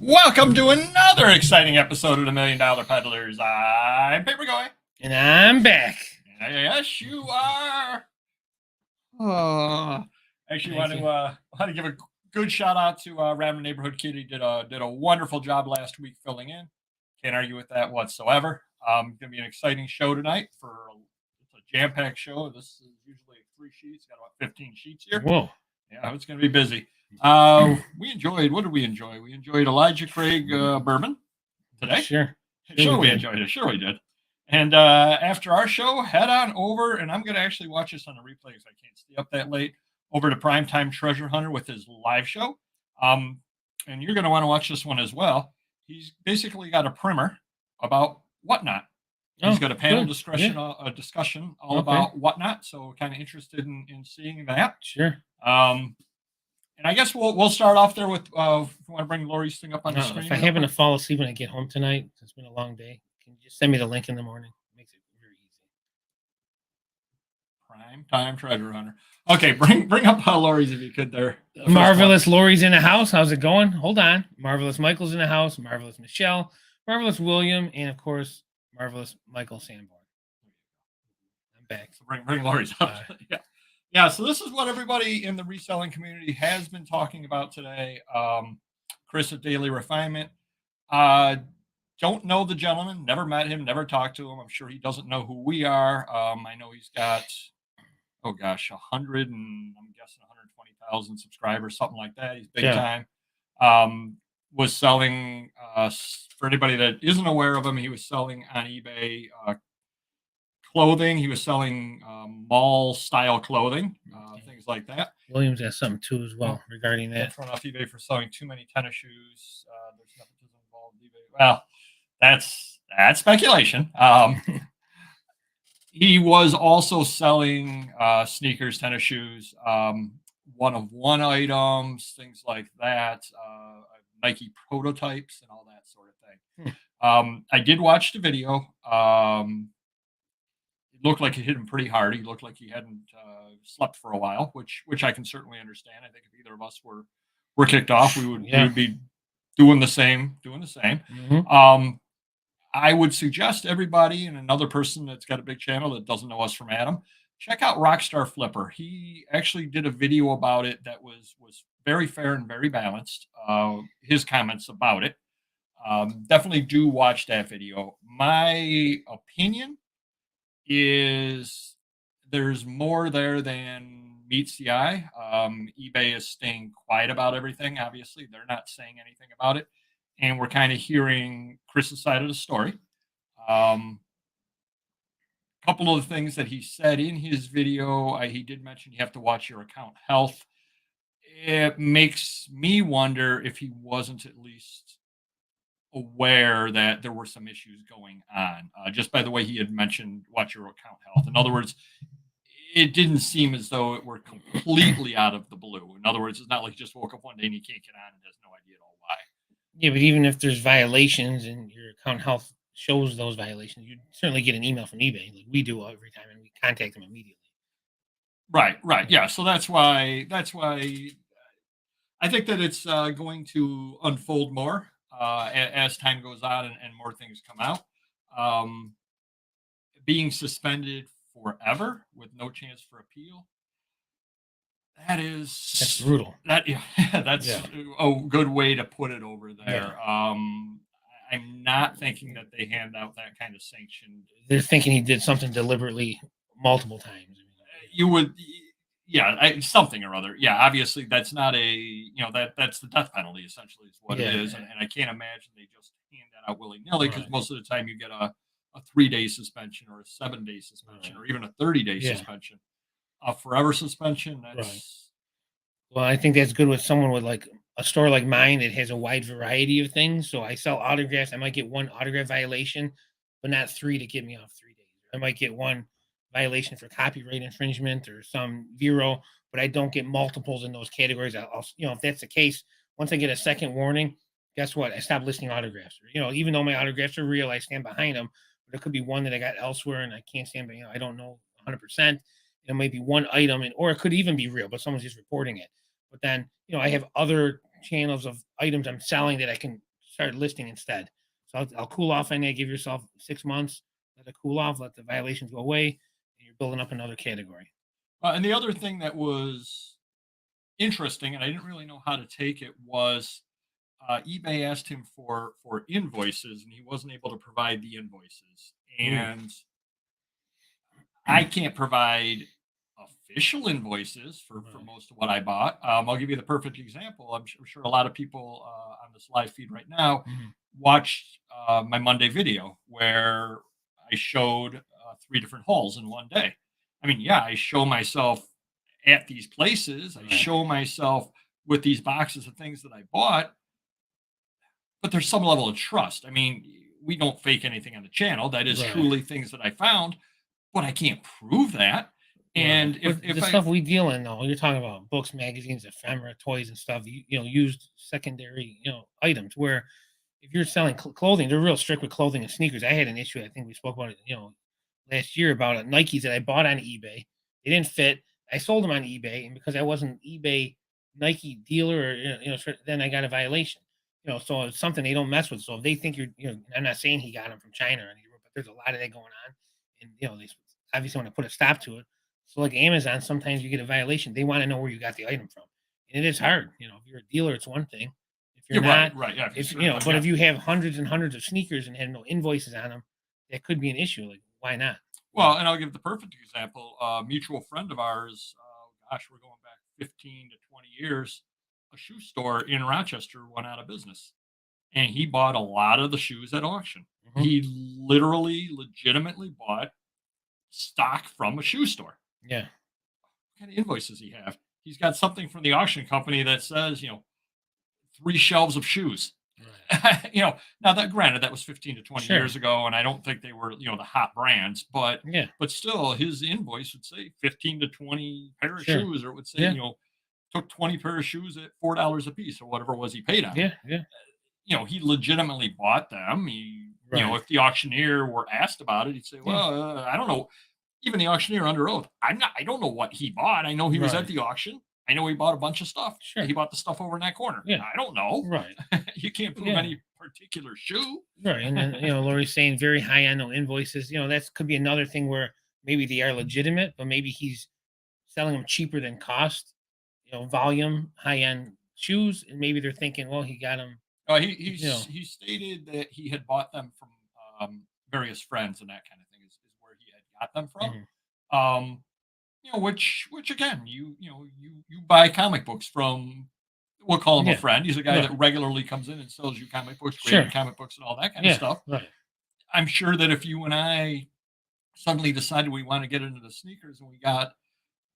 Welcome to another exciting episode of the $1 Million Peddlers. I'm Papergoy. And I'm back. Yes, you are. Oh, actually, want to give a good shout out to Random Neighborhood Kid. He did a wonderful job last week filling in. Can't argue with that whatsoever. Going to be an exciting show tonight. It's a jam-packed show. This is usually 3 sheets. Got about 15 sheets here. Whoa. Yeah, it's going to be busy. We enjoyed. What did we enjoy? We enjoyed Elijah Craig bourbon today. Sure We enjoyed it. Sure we did. And after our show, head on over, and I'm going to actually watch this on the replay because I can't stay up that late, over to Primetime Treasure Hunter with his live show. And you're going to want to watch this one as well. He's basically got a primer about whatnot. He's got a panel discussion all about whatnot. So kind of interested in seeing that. Sure. And I guess we'll start off there with if you want to bring Lori's thing up on the screen. If I happen to fall asleep when I get home tonight, it's been a long day, can you just send me the link in the morning? It makes it very easy. Primetime Treasure Hunter. Okay, bring up Lori's if you could there. Marvelous Lori's in the house. How's it going? Hold on. Marvelous Michael's in the house. Marvelous Michelle. Marvelous William. And, of course, Marvelous Michael Sanborn. I'm back. So bring Lori's up. Yeah, so this is what everybody in the reselling community has been talking about today. Chris at Daily Refinement. Don't know the gentleman, never met him, never talked to him. I'm sure he doesn't know who we are. I know he's got, 100 and I'm guessing 120,000 subscribers, something like that. He's big time. Was selling, for anybody that isn't aware of him, he was selling on eBay clothing. He was selling mall style clothing, things like that. Williams has something too as well regarding that. Thrown off eBay for selling too many tennis shoes. There's nothing involved in eBay. Well, that's speculation. He was also selling sneakers, tennis shoes, one-of-one items, things like that, Nike prototypes, and all that sort of thing. I did watch the video. It looked like it hit him pretty hard. He looked like he hadn't slept for a while, which I can certainly understand. I think if either of us were kicked off, we would be doing the same. Mm-hmm. I would suggest everybody and another person that's got a big channel that doesn't know us from Adam, check out Rockstar Flipper. He actually did a video about it that was very fair and very balanced. His comments about it. Definitely do watch that video. My opinion is there's more there than meets the eye. eBay is staying quiet about everything. Obviously, they're not saying anything about it, and we're kind of hearing Chris's side of the story. Couple of the things that he said in his video, he did mention you have to watch your account health. It makes me wonder if he wasn't at least aware that there were some issues going on, just by the way he had mentioned watch your account health. In other words, it didn't seem as though it were completely out of the blue. In other words, it's not like he just woke up one day and he can't get on and has no idea at all why. Yeah, but even if there's violations and your account health shows those violations, you certainly get an email from eBay like we do every time, and we contact them immediately. Right. Yeah. So that's why I think that it's going to unfold more as time goes on and more things come out. Being suspended forever with no chance for appeal. That's brutal. That's a good way to put it over there. Yeah. I'm not thinking that they hand out that kind of sanction. They're thinking he did something deliberately multiple times. You would, something or other. Yeah, obviously that's not that's the death penalty essentially is what it is. And I can't imagine they just hand that out willy-nilly because most of the time you get a 3-day suspension or a 7-day suspension or even a 30-day suspension. A forever suspension, that's... Well, I think that's good with someone with like a store like mine that has a wide variety of things. So I sell autographs. I might get one autograph violation, but not 3 to get me off 3 days. I might get one violation for copyright infringement or some bureau, but I don't get multiples in those categories. I'll if that's the case, once I get a second warning, guess what? I stop listing autographs. Even though my autographs are real, I stand behind them. But there could be one that I got elsewhere and I can't stand by. I don't know 100%. It might be one item, or it could even be real, but someone's just reporting it. But then, I have other channels of items I'm selling that I can start listing instead. So I'll cool off on that. Give yourself 6 months, let it cool off, let the violations go away, and you're building up another category. And the other thing that was interesting, and I didn't really know how to take it, was eBay asked him for invoices, and he wasn't able to provide the invoices. Ooh. And I can't provide official invoices for Right. most of what I bought. I'll give you the perfect example. I'm sure a lot of people on this live feed right now Mhm. watched my Monday video where I showed 3 different hauls in one day. I mean, yeah, I show myself at these places. I Right. show myself with these boxes of things that I bought, but there's some level of trust. I mean, we don't fake anything on the channel. That is Right. truly things that I found, but I can't prove that. Right. And But if the I stuff we deal in, though, you're talking about books, magazines, ephemera, toys, and stuff. Used secondary, items. Where if you're selling clothing, they're real strict with clothing and sneakers. I had an issue. I think we spoke about it, last year about Nikes that I bought on eBay. They didn't fit. I sold them on eBay, and because I wasn't eBay Nike dealer, or, then I got a violation. So it's something they don't mess with. So if they think I'm not saying he got them from China or anything, but there's a lot of that going on, and they obviously want to put a stop to it. So like Amazon, sometimes you get a violation. They want to know where you got the item from, and it is hard. If you're a dealer, it's one thing. If you're You're right, not, right, yeah. if Certainly, but yeah. if you have hundreds and hundreds of sneakers and have no invoices on them, that could be an issue. Like, why not? Well, and I'll give the perfect example. A mutual friend of ours, gosh, we're going back 15 to 20 years. A shoe store in Rochester went out of business, and he bought a lot of the shoes at auction. Mhm. He literally, legitimately bought stock from a shoe store. Yeah. What kind of invoices he have? He's got something from the auction company that says, 3 shelves of shoes. Right. Now that granted, that was 15 to 20 Sure. years ago, and I don't think they were, the hot brands, but Yeah. still his invoice would say 15 to 20 pair of Sure. shoes, or it would say, Yeah. took 20 pair of shoes at $4 a piece or whatever it was he paid on them. Yeah. Yeah. He legitimately bought them. Right. If the auctioneer were asked about it, he'd say, Yeah. well, I don't know. Even the auctioneer under oath, I don't know what he bought. I know he was at Right. the auction. I know he bought a bunch of stuff. Sure. He bought the stuff over in that corner. Yeah. I don't know. Right. You can't prove Yeah. any particular shoe. Right. And then, Lori's saying very high on no invoices. That could be another thing where maybe they are legitimate, but maybe he's selling them cheaper than cost, volume, high end shoes. And maybe they're thinking, well, he got them, He stated that he had bought them from various friends and that kind of thing is where he had got them from. Mhm. Which again, you buy comic books from. We'll call him a Yeah. friend. He's a guy Right. that regularly comes in and sells you comic books, Sure. graded comic books, and all that kind of Yeah. stuff. Right. I'm sure that if you and I suddenly decided we want to get into the sneakers and we got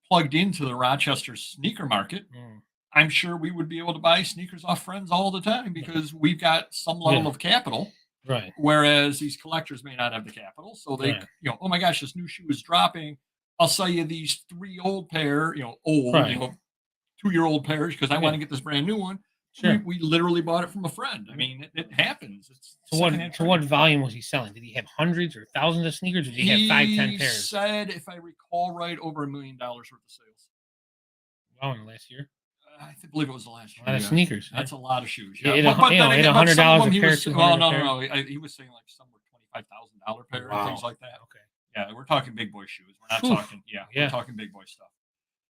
plugged into the Rochester sneaker market, Mm. I'm sure we would be able to buy sneakers off friends all the time because we've got some level Yeah. of capital. Right. Whereas these collectors may not have the capital. So they, Right. oh my gosh, this new shoe is dropping. I'll sell you these 3 old pair, old, Right. 2-year-old pairs because I want Yeah. to get this brand new one. Sure. We literally bought it from a friend. I mean, it happens. It's So what? secondhand So what trading. volume was he selling? Did he have hundreds or thousands of sneakers? Or did he have 5, 10 He pairs? said, if I recall right, over $1 million worth of sales. Wow, in the last year. Believe it was the last A year. lot of Yeah. sneakers. That's a lot of shoes. Yeah, Yeah, but then again, but some of $100 them a he pair, was $200 well, a pair. no. He was saying like some were $25,000 pair and things Wow. like that. Okay. Yeah, we're talking big boy shoes. We're not Phew. talking. Yeah, Yeah. we're talking big boy stuff.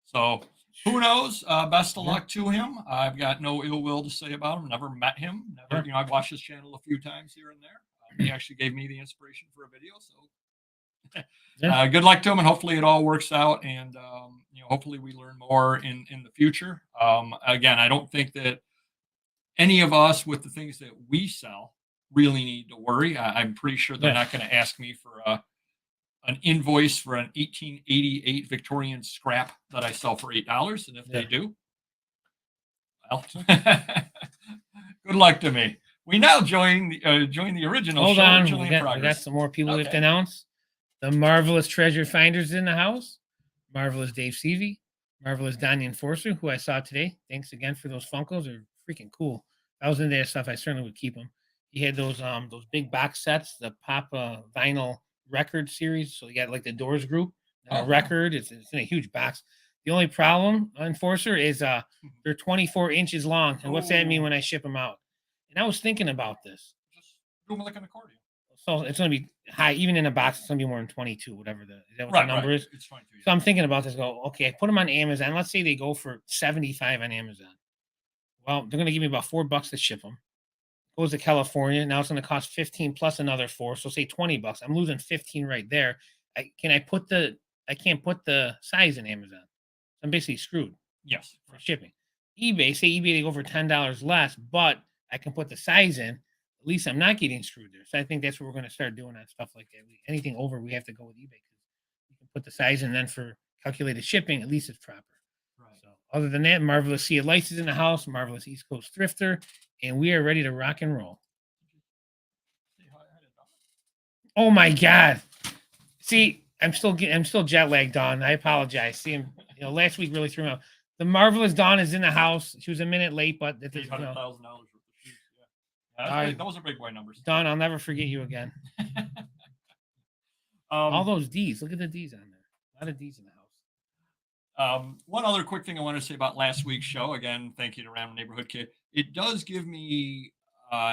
So who knows? Best of Yeah. luck to him. I've got no ill will to say about him. Never met him. Never. Yeah. I've watched his channel a few times here and there. He actually gave me the inspiration for a video. So Yeah. good luck to him, and hopefully it all works out. And hopefully we learn more in the future. Again, I don't think that any of us with the things that we sell really need to worry. I'm pretty sure they're Yeah. not going to ask me for an invoice for an 1888 Victorian scrap that I sell for $8. And if they Yeah. do, well, good luck to me. We now join the original Hold show. on. Originally We in got progress. some more people we have to Okay. announce. The marvelous treasure finders in the house. Marvelous Dave Seavey. Marvelous Donnie Enforcer, who I saw today. Thanks again for those Funkos. They're freaking cool. If I was into that stuff, I certainly would keep them. He had those big box sets, the Pop vinyl record series. So you got like the Doors group, Oh, a wow. record. It's in a huge box. The only problem, Enforcer, is they're 24 inches long. And what's that mean Oh. when I ship them out? And I was thinking about this. Just do them like an accordion. So it's going to be high, even in a box. It's going to be more than 22, whatever is that what the Right, number right. is? It's 22. So Yeah. I'm thinking about this. Go, okay, I put them on Amazon. Let's say they go for 75 on Amazon. Well, they're going to give me about $4 to ship them. Goes to California. Now it's going to cost 15 plus another 4. So say $20. I'm losing 15 right there. I can't put the size in Amazon. I'm basically screwed Yes. for shipping. eBay, they go for $10 less, but I can put the size in. At least I'm not getting screwed there. So I think that's what we're going to start doing on stuff like that. Anything over, we have to go with eBay because you can put the size in. Then for calculated shipping, at least it's proper. Right. So other than that, Marvelous Sea of Lights is in the house. Marvelous East Coast Thrifter, and we are ready to rock and roll. Oh my God! See, I'm still jet lagged, Dawn. I apologize. See him. Last week really threw me off. The Marvelous Dawn is in the house. She was a minute late, but $800,000 worth of shoes. Yeah. Those are big boy numbers. Dawn, I'll never forget you again. All those D's. Look at the D's on there. A lot of D's in the house. One other quick thing I want to say about last week's show. Again, thank you to Random Neighborhood Kid. It does give me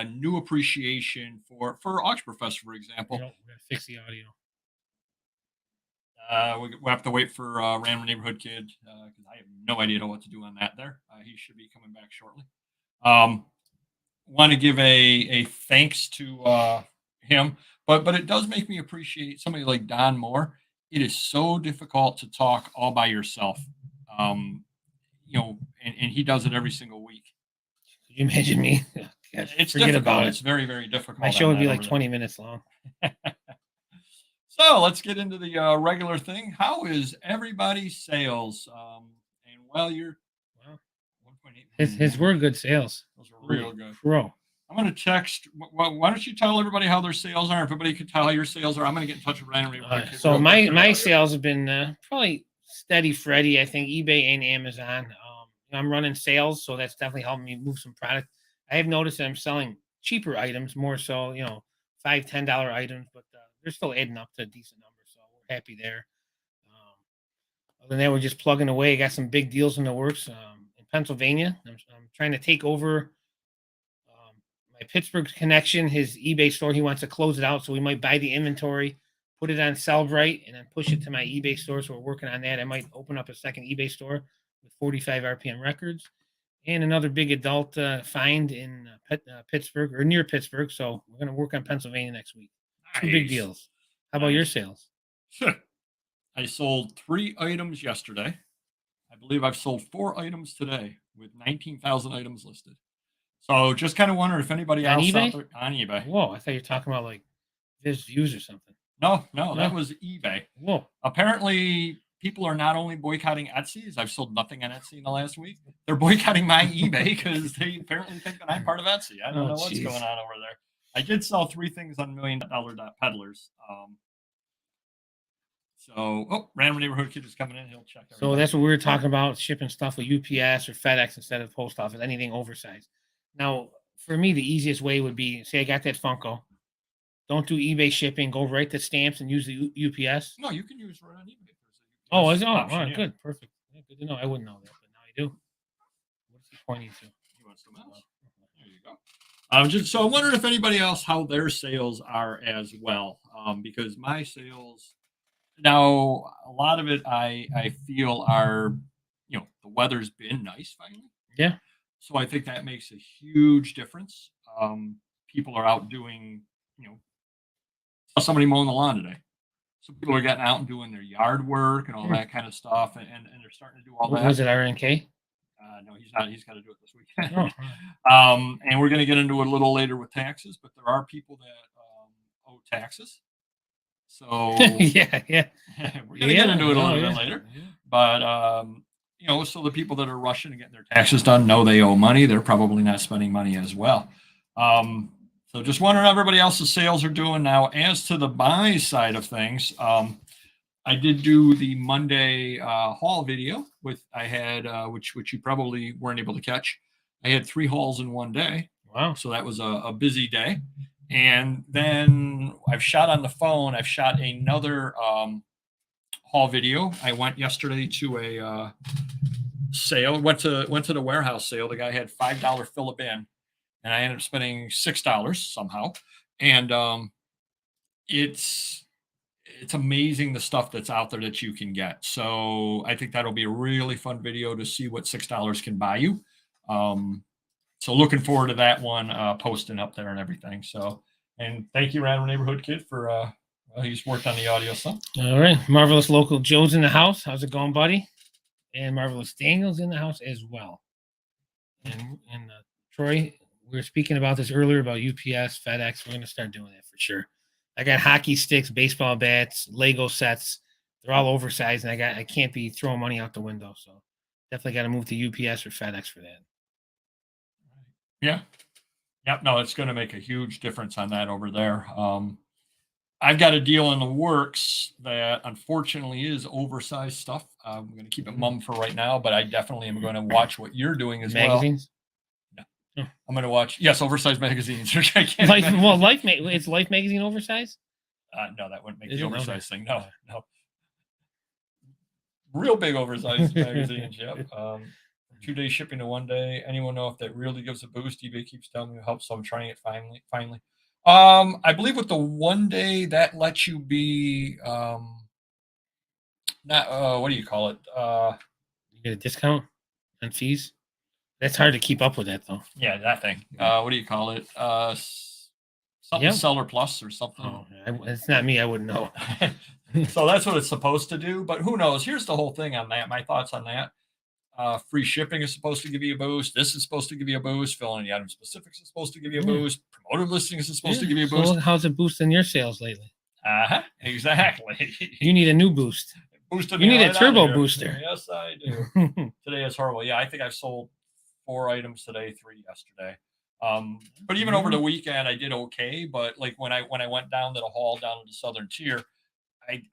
new appreciation for Oxford, for example. We gotta fix the audio. We have to wait for Random Neighborhood Kid because I have no idea what to do on that. He should be coming back shortly. Want to give a thanks to him, but it does make me appreciate somebody like Don Moore. It is so difficult to talk all by yourself, and he does it every single week. Could you imagine me? God, it's difficult. About it. It's very, very difficult. My show would be like 20 minutes long. So let's get into the regular thing. How is everybody's sales? You're 1.8. His were good sales. Those were real good. Pro. I'm going to text. Why don't you tell everybody how their sales are? If everybody can tell how your sales are, I'm going to get in touch with Random. So my sales have been probably steady Freddy. I think eBay and Amazon. I'm running sales, so that's definitely helping me move some product. I have noticed that I'm selling cheaper items more so, $5-10 items, but they're still adding up to a decent number, so we're happy there. Other than that, we're just plugging away. Got some big deals in the works in Pennsylvania. I'm trying to take over my Pittsburgh connection, his eBay store. He wants to close it out, so we might buy the inventory, put it on Sellbrite, and then push it to my eBay store. So we're working on that. I might open up a second eBay store with 45 RPM records and another big adult find in Pittsburgh or near Pittsburgh. So we're going to work on Pennsylvania next week. Nice. 2 big deals. How about your sales? I sold 3 items yesterday. I believe I've sold 4 items today with 19,000 items listed. So just kind of wonder if anybody else eBay? Out there on eBay. Whoa, I thought you were talking about like Viz Views or something. No, that was eBay. Whoa. Apparently, people are not only boycotting Etsy, as I've sold nothing on Etsy in the last week, they're boycotting my eBay because they apparently think that I'm part of Etsy. I don't know what's going on over there. I did sell 3 things on $1 Million Peddlers. Random Neighborhood Kid is coming in. He'll check everything. So that's what we were talking about, shipping stuff with UPS or FedEx instead of post office, anything oversized. Now, for me, the easiest way would be, say I got that Funko. Don't do eBay shipping. Go right to stamps and use the UPS. No, you can use right on eBay. Oh, is it? All right, good. Perfect. Yeah, good to know. I wouldn't know that, but now I do. What's he pointing to? You want some else? There you go. So I wondered if anybody else, how their sales are as well. Because my sales, now, a lot of it I feel are, the weather's been nice finally. Yeah. So I think that makes a huge difference. People are out doing, saw somebody mowing the lawn today. So people are getting out and doing their yard work and all that kind of stuff, and they're starting to do all that. Was it RNK? No, he's not. He's got to do it this week. And we're going to get into it a little later with taxes, but there are people that owe taxes. So yeah, we're going to get into it a little bit later. Yeah. But so the people that are rushing to get their taxes done know they owe money. They're probably not spending money as well. So just wondering how everybody else's sales are doing now. As to the buy side of things, I did do the Monday haul video which you probably weren't able to catch. I had 3 hauls in one day. Wow. So that was a busy day. And then I've shot on the phone. I've shot another haul video. I went yesterday to a sale. Went to the warehouse sale. The guy had $5 fill a bin. and I ended up spending $6 somehow. And it's amazing the stuff that's out there that you can get. So I think that'll be a really fun video to see what $6 can buy you. So looking forward to that one, posting up there and everything. So, and thank you, Random Neighborhood Kid, for he's worked on the audio some. All right, Marvelous Local Joe's in the house. How's it going, buddy? And Marvelous Daniel's in the house as well. And Troy, we were speaking about this earlier about UPS, FedEx. We're going to start doing that for sure. I got hockey sticks, baseball bats, Lego sets. They're all oversized, and I can't be throwing money out the window. So definitely got to move to UPS or FedEx for that. Yeah. Yep. No, it's going to make a huge difference on that over there. I've got a deal in the works that unfortunately is oversized stuff. I'm going to keep it mum for right now, but I definitely am going to watch what you're doing as Magazines? well. No. I'm going to watch, yes, oversized magazines. Life it's Life Magazine oversized? No, that wouldn't make the oversized thing. No. Real big oversized magazines. Yep. 2 days shipping to 1 day. Anyone know if that really gives a boost? eBay keeps telling me it helps, so I'm trying it finally. I believe with the 1 day that lets you be not what do you call it? You get a discount on fees. That's hard to keep up with that though. Yeah, that thing. What do you call it? Something Seller Plus or something. Oh, it's not me. I wouldn't know. So that's what it's supposed to do, but who knows? Here's the whole thing on that. My thoughts on that. Free shipping is supposed to give you a boost. This is supposed to give you a boost. Filling the item specifics is supposed to give you a boost. Promoted listings is supposed to give you a boost. So how's it boosting your sales lately? Exactly. You need a new boost. You need a turbo booster. Yes, I do. Today is horrible. Yeah, I think I've sold 4 items today, 3 yesterday. But even over the weekend, I did okay. But like when I went down to the hall down to the southern tier,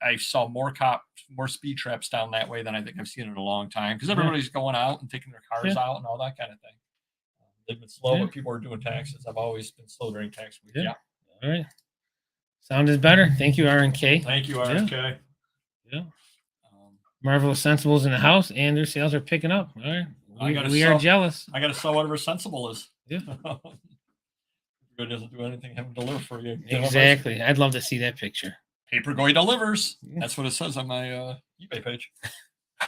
I saw more speed traps down that way than I think I've seen in a long time, because everybody's going out and taking their cars out and all that kind of thing. They've been slow, but people are doing taxes. I've always been slow during tax week. Yeah. All right. Sound is better. Thank you, RNK. Thank you, RNK. Yeah. Marvelous Sensibles in the house, and their sales are picking up. All right. We are jealous. I got to sell whatever Sensible is. Yeah. It doesn't do anything, have them deliver for you. Exactly. I'd love to see that picture. Papergoy delivers. That's what it says on my eBay page.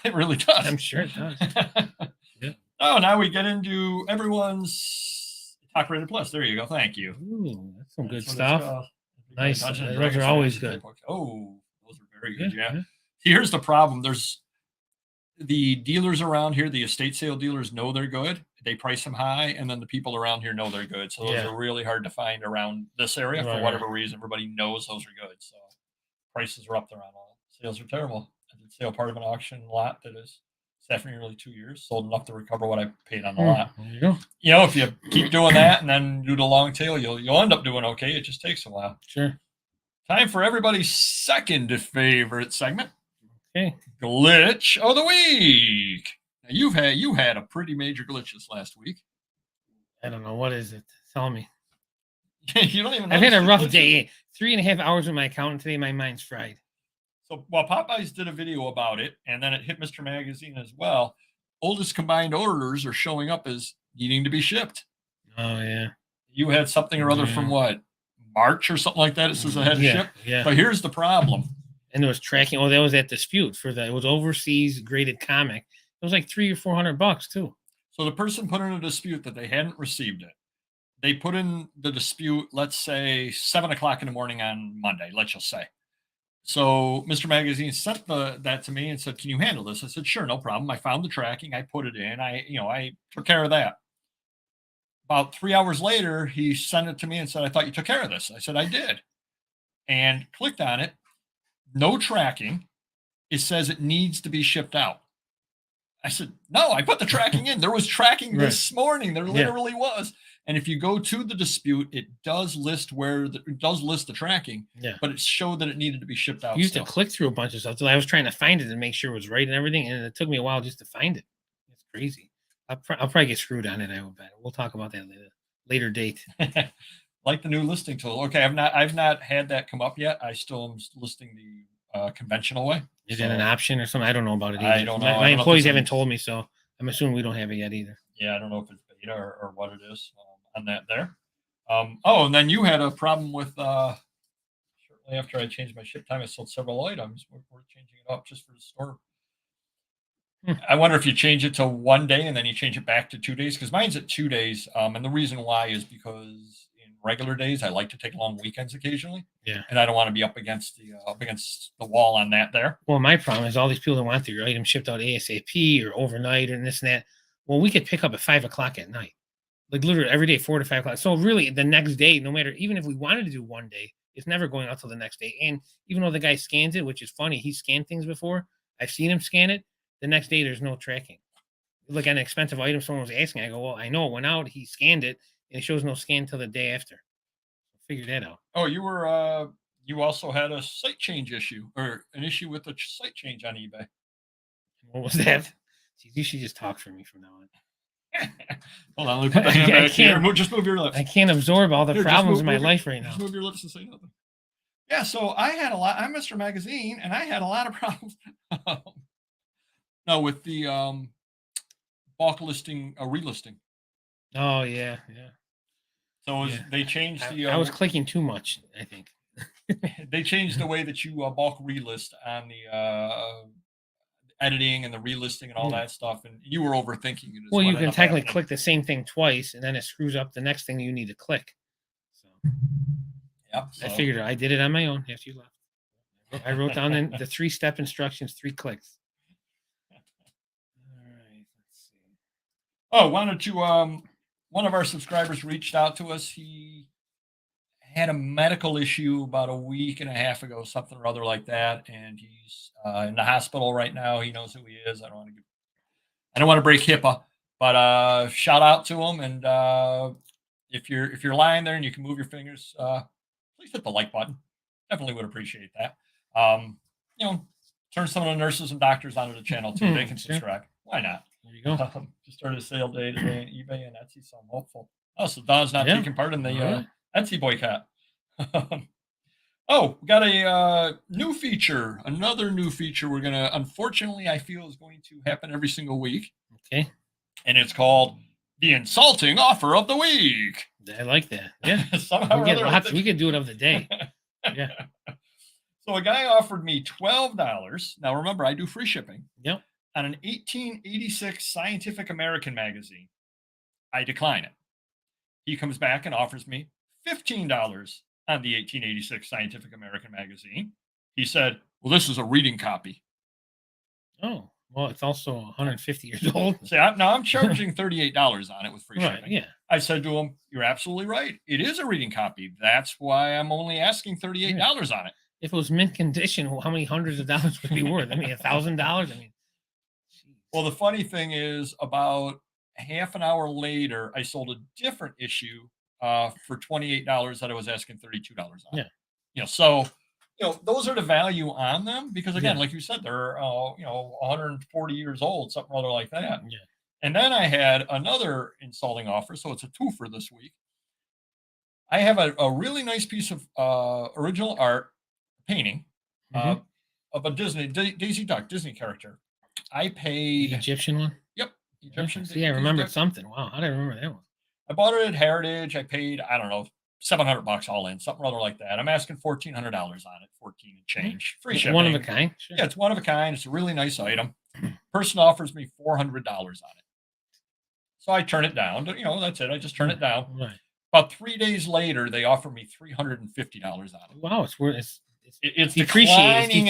It really does. I'm sure it does. Yeah. Oh, now we get into everyone's top rated plus. There you go. Thank you. Ooh, that's some good stuff. Nice. Those are always good. Oh, those are very good. Yeah. Here's the problem. There's the dealers around here, the estate sale dealers know they're good. They price them high, and then the people around here know they're good. So those are really hard to find around this area for whatever reason. Everybody knows those are good. So prices are up there on all. Sales are terrible. I did sale part of an auction lot that is sat for nearly 2 years, sold enough to recover what I paid on the lot. There you go. You know, if you keep doing that and then do the long tail, you'll end up doing okay. It just takes a while. Sure. Time for everybody's second favorite segment. Okay. Glitch of the week. Now you had a pretty major glitch this last week. I don't know. What is it? Tell me. You don't even know. I've had a rough day. 3.5 hours with my accountant today. My mind's fried. So while Popeyes did a video about it, and then it hit Mr. Magazine as well, oldest combined orders are showing up as needing to be shipped. Oh, yeah. You had something or other from what? March or something like that. It says it had to ship. Yeah. But here's the problem. And there was tracking. Oh, that was that dispute it was overseas graded comic. It was like $300 or $400 too. So the person put in a dispute that they hadn't received it. They put in the dispute, let's say 7 o'clock in the morning on Monday, let's just say. So Mr. Magazine sent that to me and said, "Can you handle this?" I said, "Sure, no problem." I found the tracking. I put it in. I took care of that. About 3 hours later, he sent it to me and said, "I thought you took care of this." I said, "I did." And clicked on it. No tracking. It says it needs to be shipped out. I said, "No, I put the tracking in. There was tracking this morning. There literally was." And if you go to the dispute, it does list the tracking, but it showed that it needed to be shipped out. You used to click through a bunch of stuff. So I was trying to find it and make sure it was right and everything, and it took me a while just to find it. It's crazy. I'll probably get screwed on it. I will bet. We'll talk about that later date. Like the new listing tool. Okay, I've not had that come up yet. I still am listing the conventional way. Is it an option or something? I don't know about it either. I don't know. My employees haven't told me, so I'm assuming we don't have it yet either. Yeah, I don't know if it's beta or what it is. on that there. Oh, and then you had a problem with shortly after I changed my ship time, I sold several items. We're changing it up just for the store. I wonder if you change it to 1 day and then you change it back to 2 days, because mine's at 2 days. And the reason why is because in regular days I like to take long weekends occasionally, Yeah. and I don't want to be up against the wall on that there. Well, my problem is all these people that want their item shipped out ASAP or overnight and this and that. Well, we could pick up at 5 o'clock at night, like literally every day, 4 to 5 o'clock. So really, the next day, no matter, even if we wanted to do 1 day, it's never going out till the next day. And even though the guy scans it, which is funny, he scanned things before. I've seen him scan it. The next day, there's no tracking. Like an expensive item, someone was asking. I go, well, I know it went out. He scanned it, and it shows no scan till the day after. Figure that out. Oh, you also had a site change issue, or an issue with the site change on eBay. What was that? You should just talk for me from now on. Hold on, let me put the hand back here. Just move your lips. I can't absorb all the problems in my life right now. Just move your lips and say nothing. Yeah, so I had a lot. I'm Mr. Magazine, and I had a lot of problems. No, with the bulk listing, relisting. Oh yeah. So they changed the. I was clicking too much, I think. They changed the way that you bulk relist on the editing and the relisting and all that stuff, and you were overthinking it. Well, you can technically click the same thing twice, and then it screws up the next thing you need to click. So, yep. I figured I did it on my own after you left. I wrote down the 3-step instructions, 3 clicks. All right, let's see. Oh, one of our subscribers reached out to us. He had a medical issue about a week and a half ago, something or other like that, and he's in the hospital right now. He knows who he is. I don't want to break HIPAA, but shout out to him. And if you're lying there and you can move your fingers, please hit the like button. Definitely would appreciate that. Turn some of the nurses and doctors onto the channel too. They can subscribe. Why not? There you go. Just started a sale day today on eBay and Etsy, so I'm hopeful. Oh, so Don's not taking part in the Etsy boycott. Oh, we got a new feature. Another new feature we're going to, unfortunately, I feel is going to happen every single week. Okay. And it's called the Insulting Offer of the Week. I like that. Yeah. Somehow we could do it of the day. Yeah. So a guy offered me $12. Now, remember, I do free shipping. Yep. On an 1886 Scientific American magazine. I decline it. He comes back and offers me $15 on the 1886 Scientific American magazine. He said, well, this is a reading copy. Oh, well, it's also 150 years old. See, I'm charging $38 on it with free shipping. Yeah. I said to him, you're absolutely right. It is a reading copy. That's why I'm only asking $38 on it. If it was mint condition, how many hundreds of dollars would it be worth? I mean, $1,000? I mean, well, the funny thing is, about half an hour later, I sold a different issue for $28 that I was asking $32 on. Yeah. So those are the value on them, because again, like you said, they're 140 years old, something or other like that. Yeah. And then I had another insulting offer, so it's a twofer this week. I have a really nice piece of original art painting of a Daisy Duck Disney character. I paid the Egyptian one. Yep, Egyptian. See, I remembered something. Wow, how did I remember that one? I bought it at Heritage. I paid, I don't know, $700 all in, something or other like that. I'm asking $1,400 on it, 14 and change, free shipping. One of a kind. Sure. Yeah, it's one of a kind. It's a really nice item. Person offers me $400 on it, so I turn it down. That's it. I just turn it down. Right. About 3 days later, they offer me $350 on it. Wow, it's worth. It's depreciating.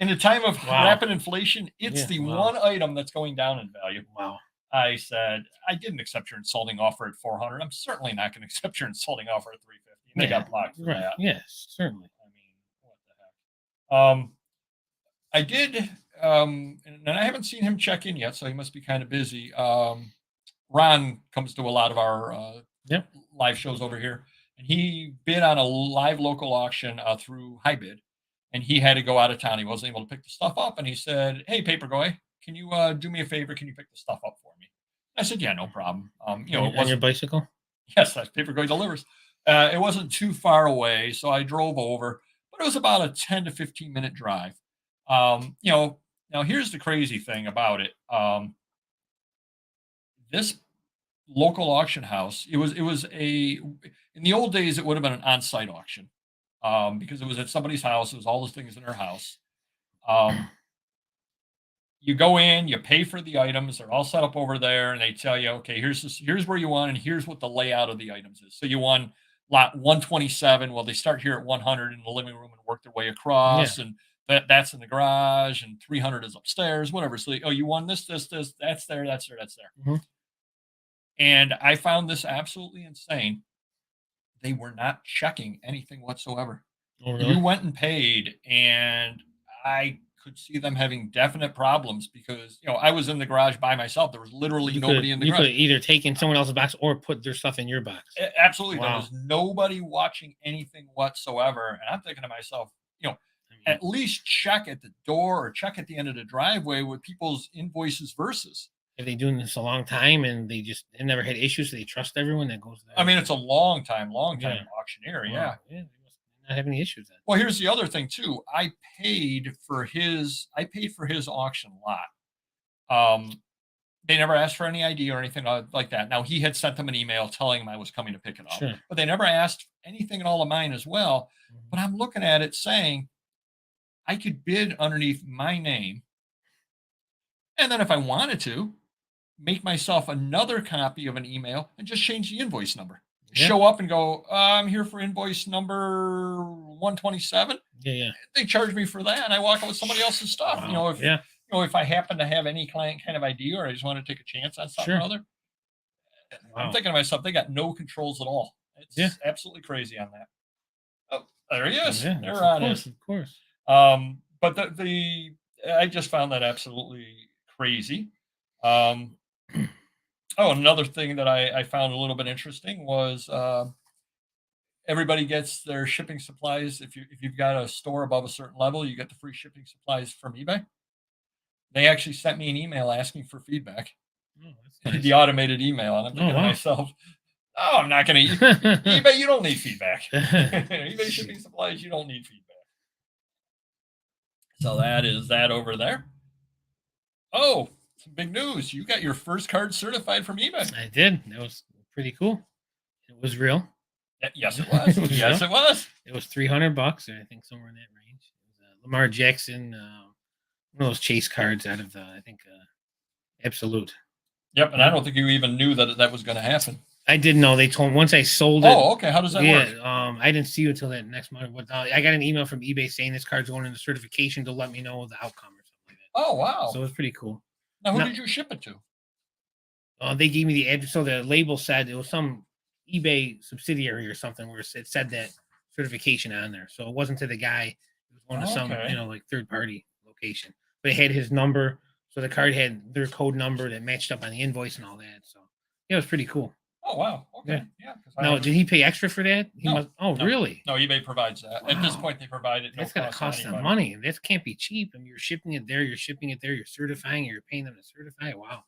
In a time of rapid inflation, it's the one item that's going down in value. Wow. I said, I didn't accept your insulting offer at $400. I'm certainly not going to accept your insulting offer at $350. And they got blocked for that. Yes, certainly. I mean, what the heck? I did, and I haven't seen him check in yet, so he must be kind of busy. Ron comes to a lot of our live shows over here. And he bid on a live local auction through Hybid, and he had to go out of town. He wasn't able to pick the stuff up, and he said, "Hey, Papergoy, can you do me a favor? Can you pick the stuff up for me?" I said, "Yeah, no problem." On your bicycle? Yes, Papergoy delivers. It wasn't too far away, so I drove over, but it was about a 10 to 15 minute drive. Now here's the crazy thing about it. This local auction house. It was in the old days it would have been an on-site auction, because it was at somebody's house. It was all the things in their house. Um, you go in, you pay for the items. They're all set up over there, and they tell you, okay, here's where you want, and here's what the layout of the items is. So you want lot 127. Well, they start here at 100 in the living room and work their way Yeah. across, and that's in the garage, and 300 is upstairs, whatever. So, oh, you want this, that's there, that's there, that's there. Mhm. And I found this absolutely insane. They were not checking anything whatsoever. Oh, You really? went and paid, and I could see them having definite problems because, I was in the garage by myself. There was literally nobody in the You garage. could either take in someone else's box or put their stuff in your box. Absolutely. There Wow. was nobody watching anything whatsoever. And I'm thinking to myself, I mean, at least check at the door or check at the end of the driveway with people's invoices versus. if they doing this a long time and they never had issues, so they trust everyone that goes there. I mean, it's a long time Yeah. auctioneer. Wow. Yeah. Yeah, they must not have any issues then. Well, here's the other thing too. I paid for his auction lot. They never asked for any ID or anything like that. Now, he had sent them an email telling them I was coming to pick it up, Sure. but they never asked anything at all of mine as well. Mhm. But I'm looking at it saying I could bid underneath my name. And then if I wanted to, make myself another copy of an email and just change the invoice number. Yeah. Show up and go, I'm here for invoice number 127. Yeah, yeah. They charge me for that, and I walk out with somebody else's stuff. Wow. Yeah. If I happen to have any client kind of idea or I just want to take a chance on something or Sure. other, I'm Wow. thinking to myself, they got no controls at all. It's Yeah. absolutely crazy on that. Oh, there he is. Yeah. There Of on course, is. of course. But the I just found that absolutely crazy. Um, oh, another thing that I found a little bit interesting was everybody gets their shipping supplies. If you've got a store above a certain level, you get the free shipping supplies from eBay. They actually sent me an email asking for feedback. Oh, that's The automated email, and I'm thinking to wow. myself, "Oh, I'm not going to eBay. You don't need feedback. eBay shipping supplies. You don't need feedback." So that is that over there. Oh, some big news! You got your first card certified from eBay. I did. That was pretty cool. It was real. Yes, it was. It was Yes, real. it was. It was $300, or I think somewhere in that range. It was Lamar Jackson, one of those chase cards out of I think Absolute. Yep, and I don't think you even knew that was going to happen. I didn't know. They told once I sold it. Oh, okay. How does that work? Yeah, I didn't see you until that next month. But I got an email from eBay saying this card's going into certification to let me know the outcome or something like that. Oh, wow. So it was pretty cool. Now, who No. did you ship it to? They gave me the address. So the label said it was some eBay subsidiary or something where it said that certification on there. So it wasn't to the guy. It was one to some, Okay. like third party location. But it had his number. So the card had their code number that matched up on the invoice and all that. So yeah, it was pretty cool. Oh, wow. Okay. Yeah. 'Cause I Now, haven't- did he pay extra for that? He No, must. Oh, no. really? No, eBay provides that. At this Wow. point, they provide it. No That's gonna cost to cost them anybody. money, and that can't be cheap. I mean, you're shipping it there, you're shipping it there, you're certifying, you're paying them to certify it. Wow,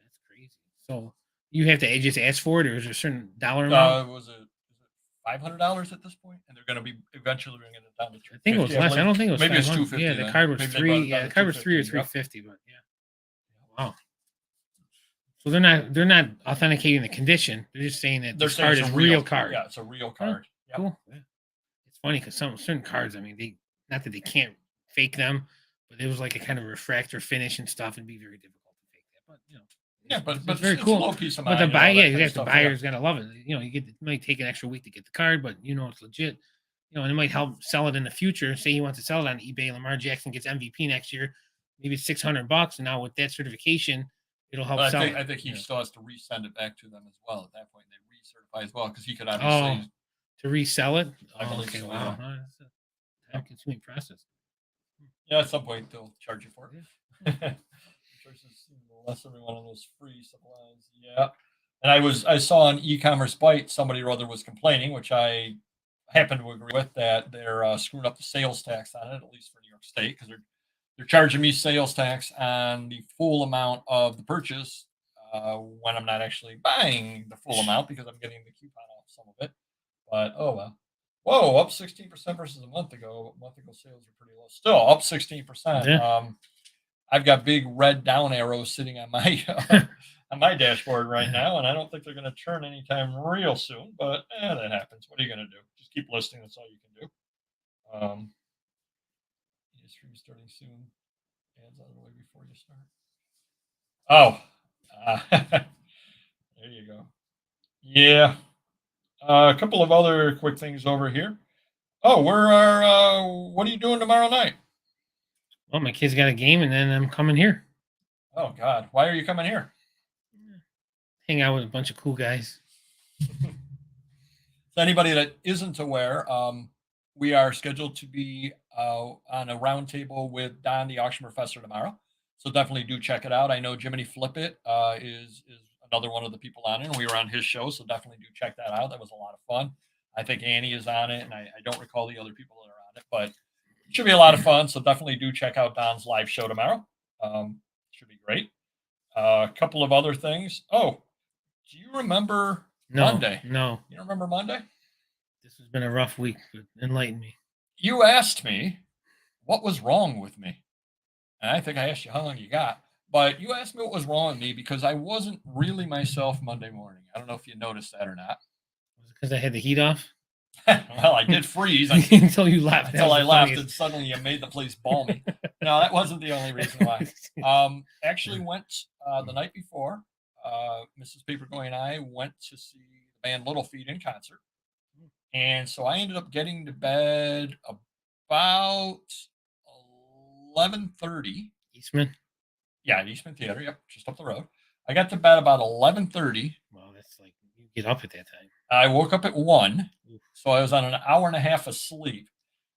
that's crazy. So you have to just ask for it, or is there a certain dollar amount? Was it $500 at this point? And they're going to be eventually bringing it down to I think it was 250, less. I believe. don't think it was. Maybe it's 500. 250. Yeah, the then. card was Maybe they three. brought it Yeah, down the to card was 3 or 250, yep. 350. But yeah, wow. So they're not authenticating the condition. They're just saying that They're this saying card it's is a real card. Yeah, it's a real card. Yep. Cool. Yeah. It's funny because some certain cards, I mean, they not that they can't fake them, but it was like a kind of refractor finish and stuff. It'd be very difficult to fake that. But Yeah, but it's very it's cool. a low piece of But mind. the and all buyer, that yeah, kind of exactly. The stuff, buyer's gotta love it. It might take an extra week to get the card, but it's legit. And it might help sell it in the future. Say he wants to sell it on eBay. Lamar Jackson gets MVP next year, maybe it's $600, and now with that certification, it'll help But sell I it. think he still has to resend it back to them as well. At that point, they recertify as well because he could Oh, obviously. to resell it. I believe Okay, so, wow, yeah. That's a time-consuming process. Yeah, at some point they'll charge you for it. Yeah. Versus less every one of those free supplies. Yeah. And I saw on e-commerce bite somebody or other was complaining, which I happen to agree with, that they're screwing up the sales tax on it, at least for New York State, because they're charging me sales tax on the full amount of the purchase when I'm not actually buying the full amount because I'm getting the coupon off some of it. But oh well. Whoa, up 16% versus a month ago. A month ago sales were pretty low. Still up 16%. Yeah. I've got big red down arrows sitting on my on my dashboard right now, and I don't think they're going to turn anytime real soon. But that happens. What are you going to do? Just keep listening. That's all you can do. Stream starting soon. Ads out of the way before you start. Oh, there you go. Yeah. A couple of other quick things over here. Oh, what are you doing tomorrow night? Well, my kid's got a game, and then I'm coming here. Oh God, why are you coming here? Hang out with a bunch of cool guys. So anybody that isn't aware, we are scheduled to be on a roundtable with Don, the auction professor, tomorrow. So definitely do check it out. I know Jiminy Flippit is another one of the people on it, and we were on his show, so definitely do check that out. That was a lot of fun. I think Annie is on it, and I don't recall the other people that are on it, but it should be a lot of fun. So definitely do check out Don's live show tomorrow. Should be great. A couple of other things. Oh, do you remember Monday? No. You don't remember Monday? This has been a rough week, but enlighten me. You asked me what was wrong with me. And I think I asked you how long you got. But you asked me what was wrong with me because I wasn't really myself Monday morning. I don't know if you noticed that or not. Was it because I had the heat off? Well, I did freeze until you laughed. Until I laughed, and suddenly you made the place balmy. No, that wasn't the only reason why. Actually went the night before. Mrs. Papergoy and I went to see the band Little Feat in concert. And so I ended up getting to bed about 11:30. Eastman? Yeah, at Eastman Theater. Yep, just up the road. I got to bed about 11:30. Well, that's like you get up at that time. I woke up at 1, so I was on an hour and a half of sleep.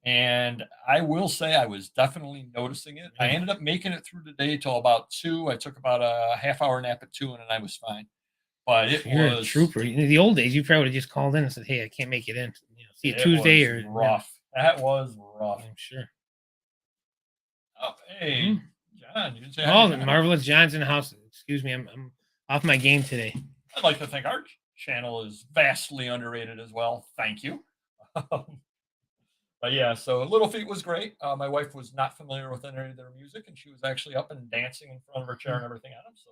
And I will say I was definitely noticing it. I ended up making it through the day till about 2. I took about a half-hour nap at 2, and then I was fine. But You're a trooper. In the old days, you probably would have just called in and said, "Hey, I can't make it in. See you Tuesday or rough." That was rough. I'm sure. Oh, hey, John, you didn't say hi. Oh, Marvelous John's in the house. Excuse me, I'm off my game today. I'd like to think our channel is vastly underrated as well. Thank you. But yeah, so Little Feat was great. My wife was not familiar with any of their music, and she was actually up and dancing in front of her chair and everything on them. So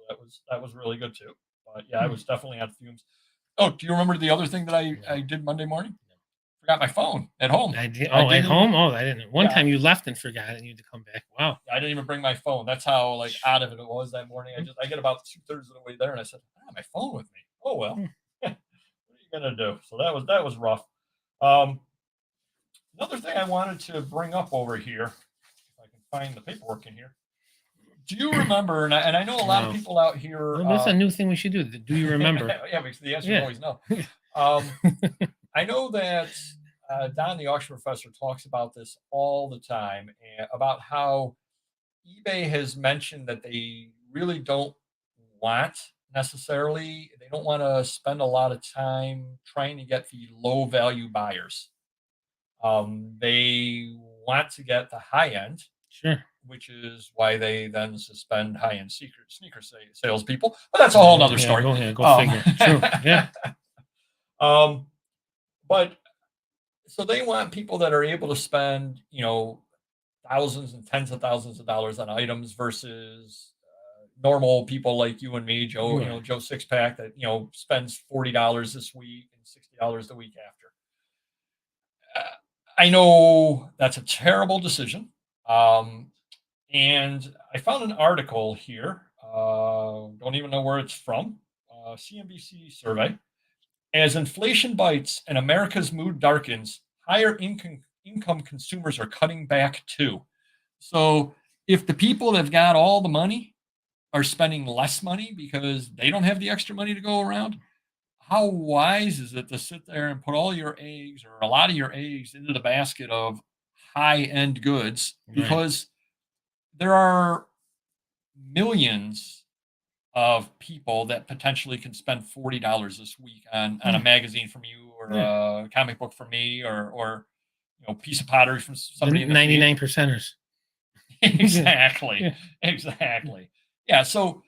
that was really good too. But yeah, I was definitely on fumes. Oh, do you remember the other thing that I did Monday morning? Forgot my phone at home. I did. Oh, at home? Oh, I didn't. One time you left and forgot and you had to come back. Wow. I didn't even bring my phone. That's how out of it was that morning. I get about 2/3 of the way there, and I said, I don't have my phone with me. Oh well. What are you gonna do? So that was rough. Another thing I wanted to bring up over here, if I can find the paperwork in here. Do you remember? And I know a lot of people out here. Well, that's a new thing we should do. Do you remember? Yeah, because the answer is always no. I know that Don, the auction professor, talks about this all the time, about how eBay has mentioned that they really don't want necessarily. They don't want to spend a lot of time trying to get the low value buyers. They want to get the high end, sure, which is why they then suspend high end sneaker salespeople. But that's a whole other story. Go figure. True. Yeah. But so they want people that are able to spend, thousands and tens of thousands of dollars on items versus normal people like you and me, Joe. Joe Sixpack that spends $40 this week and $60 the week after. I know that's a terrible decision. And I found an article here. Don't even know where it's from. CNBC survey. As inflation bites and America's mood darkens, higher income consumers are cutting back too. So if the people that've got all the money are spending less money because they don't have the extra money to go around, how wise is it to sit there and put all your eggs or a lot of your eggs into the basket of high-end goods? Because there are millions of people that potentially can spend $40 this week on a magazine from you or a comic book from me or piece of pottery from somebody. 99 percenters. Exactly. Exactly. Yeah. So most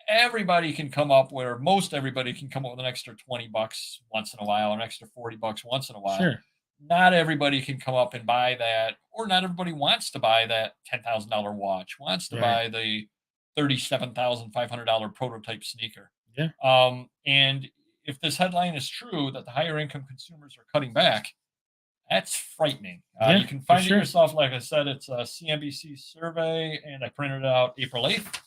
everybody can come up with an extra $20 once in a while, an extra $40 once in a while. Sure. not everybody can come up and buy that, or not everybody wants to buy that $10,000 watch, wants to Right. buy the $37,500 prototype sneaker. Yeah. And if this headline is true that the higher income consumers are cutting back, that's frightening. Yeah, You can for find it sure. yourself. Like I said, it's a CNBC survey, and I printed it out April 8th.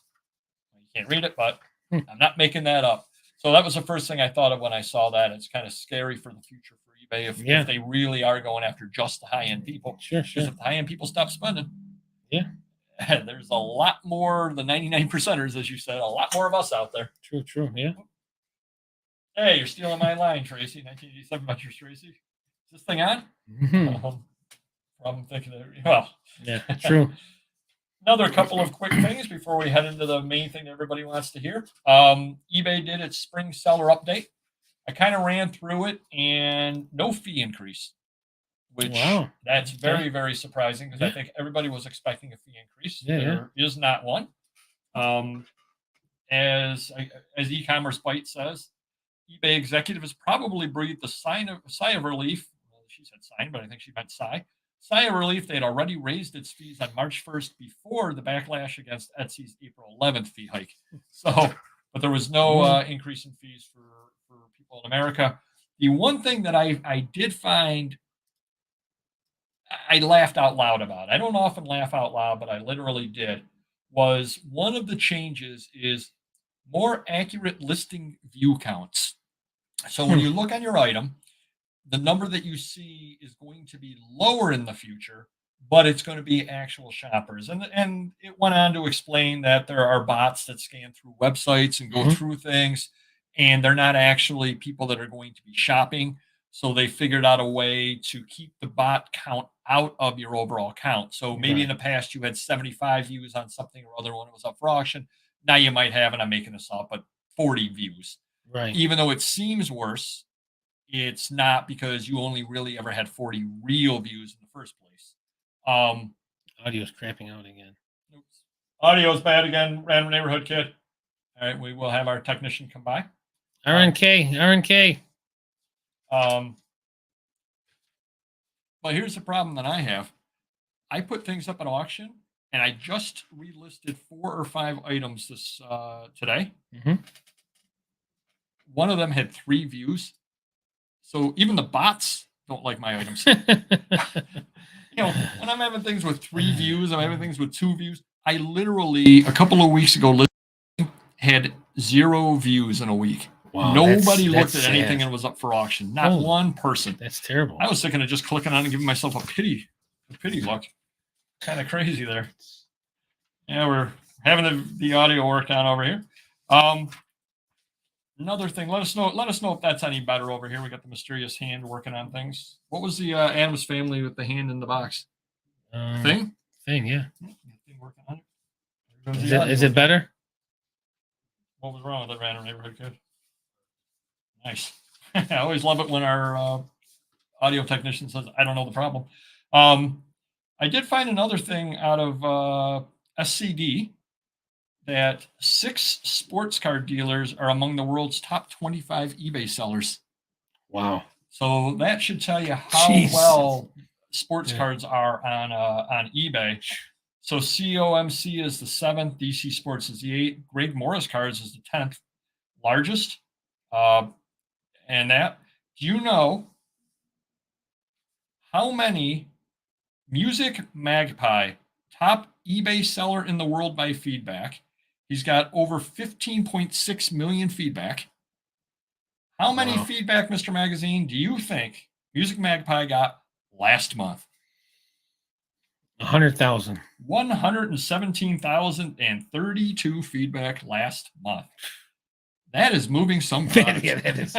You can't read it, but Hmm. I'm not making that up. So that was the first thing I thought of when I saw that. It's kind of scary for the future for eBay Yeah. if they really are going after just the high end people. Sure, Because sure. if the high end people stop spending, Yeah. there's a lot more, the 99 percenters, as you said, a lot more of us out there. True, true. Yeah. Hey, you're stealing my line, Tracy. 1987 Metro Tracy. Is this thing on? Mhm. I'm thinking of, well, Yeah, true. another couple of quick things before we head into the main thing that everybody wants to hear. eBay did its spring seller update. I kind of ran through it, and no fee increase, which Wow. that's Okay. very, very surprising because I Yeah. think everybody was expecting a fee increase. Yeah, There is not one. As e-commerce bite says, eBay executive has probably breathed a sigh of relief. Well, she said sign, but I think she meant sigh. Sigh of relief. They had already raised its fees on March 1st before the backlash against Etsy's April 11th fee hike. So, but there was no increase in fees for people in America. The one thing that I did find, I laughed out loud about, I don't often laugh out loud, but I literally did, was one of the changes is more accurate listing view counts. So when you look on your item, the number that you see is going to be lower in the future, but it's going to be actual shoppers. And it went on to explain that there are bots that scan through websites and go through things, and they're not actually people that are going to be shopping. So they figured out a way to keep the bot count out of your overall count. So maybe in the past you had 75 views on something or other when it was up for auction. Now you might have, and I'm making this up, but 40 views. Right. Even though it seems worse, it's not, because you only really ever had 40 real views in the first place. Audio's crapping out again. Oops. Audio's bad again, random neighborhood kid. All right, we will have our technician come by. RNK. But here's the problem that I have. I put things up at auction, and I just relisted 4 or 5 items this today. One of them had 3 views. So even the bots don't like my items. You know, when I'm having things with 3 views, I'm having things with 2 views. I literally, a couple of weeks ago, had 0 views in a week. Wow, Nobody looked that's at anything sad. and was up for auction. Not one person. That's terrible. I was thinking of just clicking on and giving myself a pity look. Kind of crazy there. Yeah, we're having the audio worked on over here. Another thing, let us know if that's any better over here. We got the mysterious hand working on things. What was the Adams family with the hand in the box? Thing, yeah. Thing working on it. Is it better? What was wrong with that random neighborhood kid? Nice. I always love it when our audio technician says, I don't know the problem. I did find another thing out of SCD, that 6 sports card dealers are among the world's top 25 eBay sellers. Wow. So that should tell you how well sports cards are on eBay. So COMC is the 7th, DC Sports is the 8th, Greg Morris Cards is the 10th largest. And that, do you know how many Music Magpie, top eBay seller in the world by feedback? He's got over 15.6 million feedback. How many feedback, Mr. Magazine, do you think Music Magpie got last month? 100,000. 117,032 feedback last month. That is moving some products. Yeah, that is.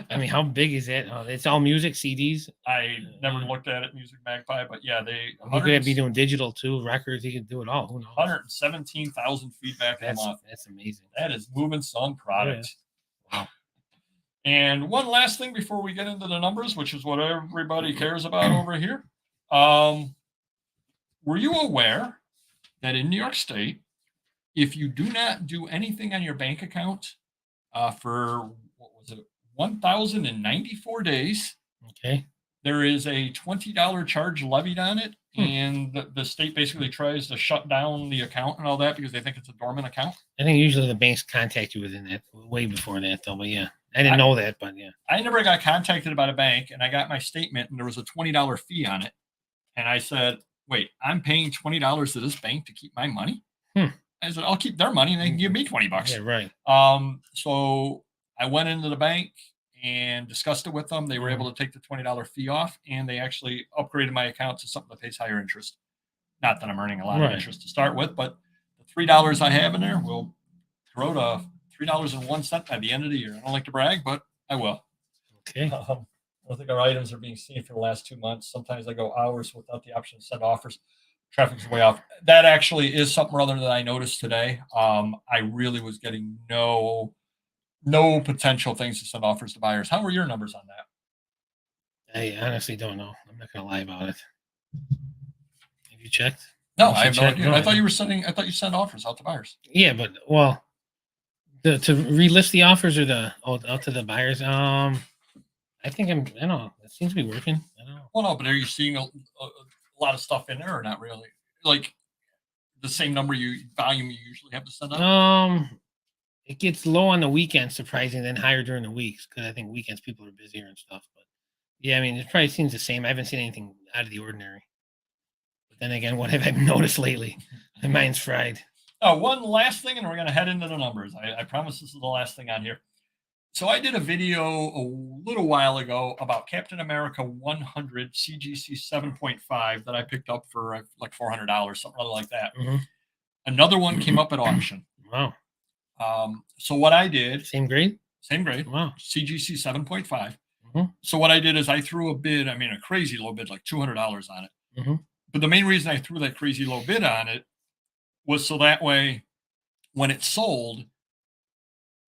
I mean, how big is that? Oh, it's all music CDs. I never looked at it, Music Magpie, but yeah, He could be doing digital too, records. He could do it all. Who knows? 117,000 feedback a month. That's amazing. That is moving some product. Yeah. Wow. And one last thing before we get into the numbers, which is what everybody cares about over here. Were you aware that in New York State, if you do not do anything on your bank account for, 1,094 days, okay, There is a $20 charge levied on it, and the state basically tries to shut down the account and all that because they think it's a dormant account. I think usually the banks contact you within that, way before that, though. But yeah, I didn't know that, but yeah. I never got contacted about a bank, and I got my statement, and there was a $20 fee on it. And I said, wait, I'm paying $20 to this bank to keep my money? I said, I'll keep their money and they can give me $20. Yeah, right. So I went into the bank and discussed it with them. They were able to take the $20 fee off, and they actually upgraded my account to something that pays higher interest. Not that I'm earning a lot of interest to start with, but the $3 I have in there will grow to $3.01 by the end of the year. I don't like to brag, but I will. Okay. I don't think our items are being seen for the last 2 months. Sometimes I go hours without the option to send offers. Traffic's way off. That actually is something or other that I noticed today. I really was getting no potential things to send offers to buyers. How were your numbers on that? I honestly don't know. I'm not gonna lie about it. Have you checked? No, You I have should no check. idea. No, I thought you sent offers out to buyers. Yeah, but well, to relist the offers or out to the buyers. I think I don't know. It seems to be working. I don't know. Well, no, but are you seeing a lot of stuff in there or not really? Like the same volume you usually have to send out? It gets low on the weekends, surprising, then higher during the weeks because I think weekends people are busier and stuff. But yeah, I mean, it probably seems the same. I haven't seen anything out of the ordinary. But then again, what have I noticed lately? My mind's fried. Oh, one last thing, and we're going to head into the numbers. I promise this is the last thing on here. So I did a video a little while ago about Captain America 100 CGC 7.5 that I picked up for like $400, something like that. Another one came up at auction. Wow. So what I did, Same grade? Same grade. Wow. CGC 7.5. So what I did is I threw a bid, I mean, a crazy low bid, like $200 on it. But the main reason I threw that crazy low bid on it was so that way when it sold,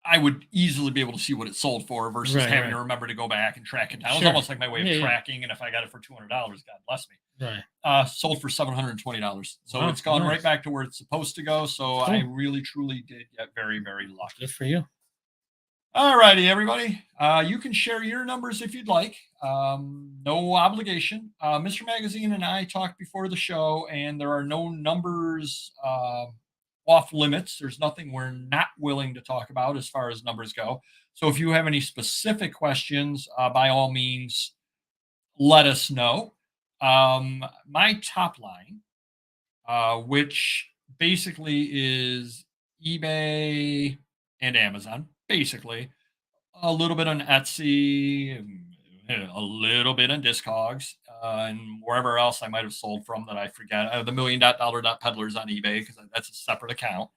I would easily be able to see what it sold for versus having to remember to go back and track it down. It was almost like my way of tracking. And if I got it for $200, God bless me. Right. Sold for $720. So it's gone right back to where it's supposed to go. So I really, truly did get very, very lucky. Good for you. All righty, everybody. You can share your numbers if you'd like. No obligation. Mr. Magazine and I talked before the show, and there are no numbers off limits. There's nothing we're not willing to talk about as far as numbers go. So if you have any specific questions, by all means, let us know. My top line, which basically is eBay and Amazon, basically a little bit on Etsy, a little bit on Discogs, and wherever else I might have sold from that I forget. The $1 million peddlers on eBay, because that's a separate account,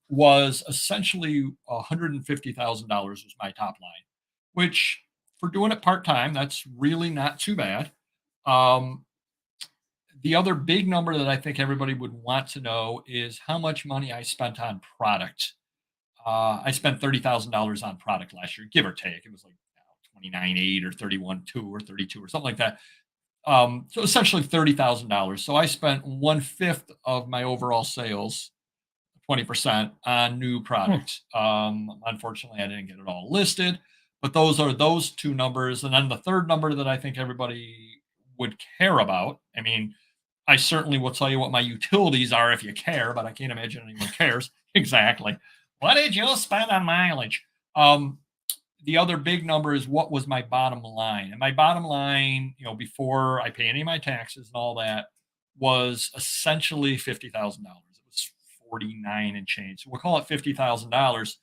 was essentially $150,000 was my top line, which for doing it part-time, that's really not too bad. The other big number that I think everybody would want to know is how much money I spent on product. I spent $30,000 on product last year, give or take. It was like 29.8 or 31.2 or 32 or something like that. So essentially $30,000. So I spent 1/5 of my overall sales, 20%, on new products. Unfortunately, I didn't get it all listed, but those are those two numbers. And then the third number that I think everybody would care about. I mean, I certainly will tell you what my utilities are if you care, but I can't imagine anyone cares. Exactly. What did you spend on mileage? The other big number is what was my bottom line. And my bottom line, before I pay any of my taxes and all that, was essentially $50,000. It was 49 and change. So we'll call it $50,000.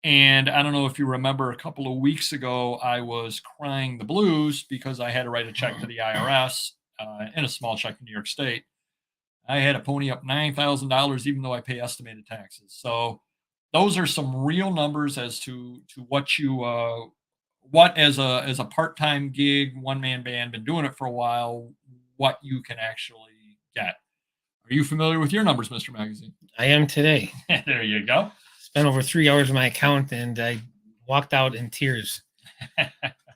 And I don't know if you remember a couple of weeks ago, I was crying the blues because I had to write a check to the IRS and a small check to New York State. I had to pony up $9,000, even though I pay estimated taxes. So those are some real numbers as to what you what as a part-time gig, one-man band, been doing it for a while, what you can actually get. Are you familiar with your numbers, Mr. Magazine? I am today. There you go. Spent over 3 hours on my account and I walked out in tears.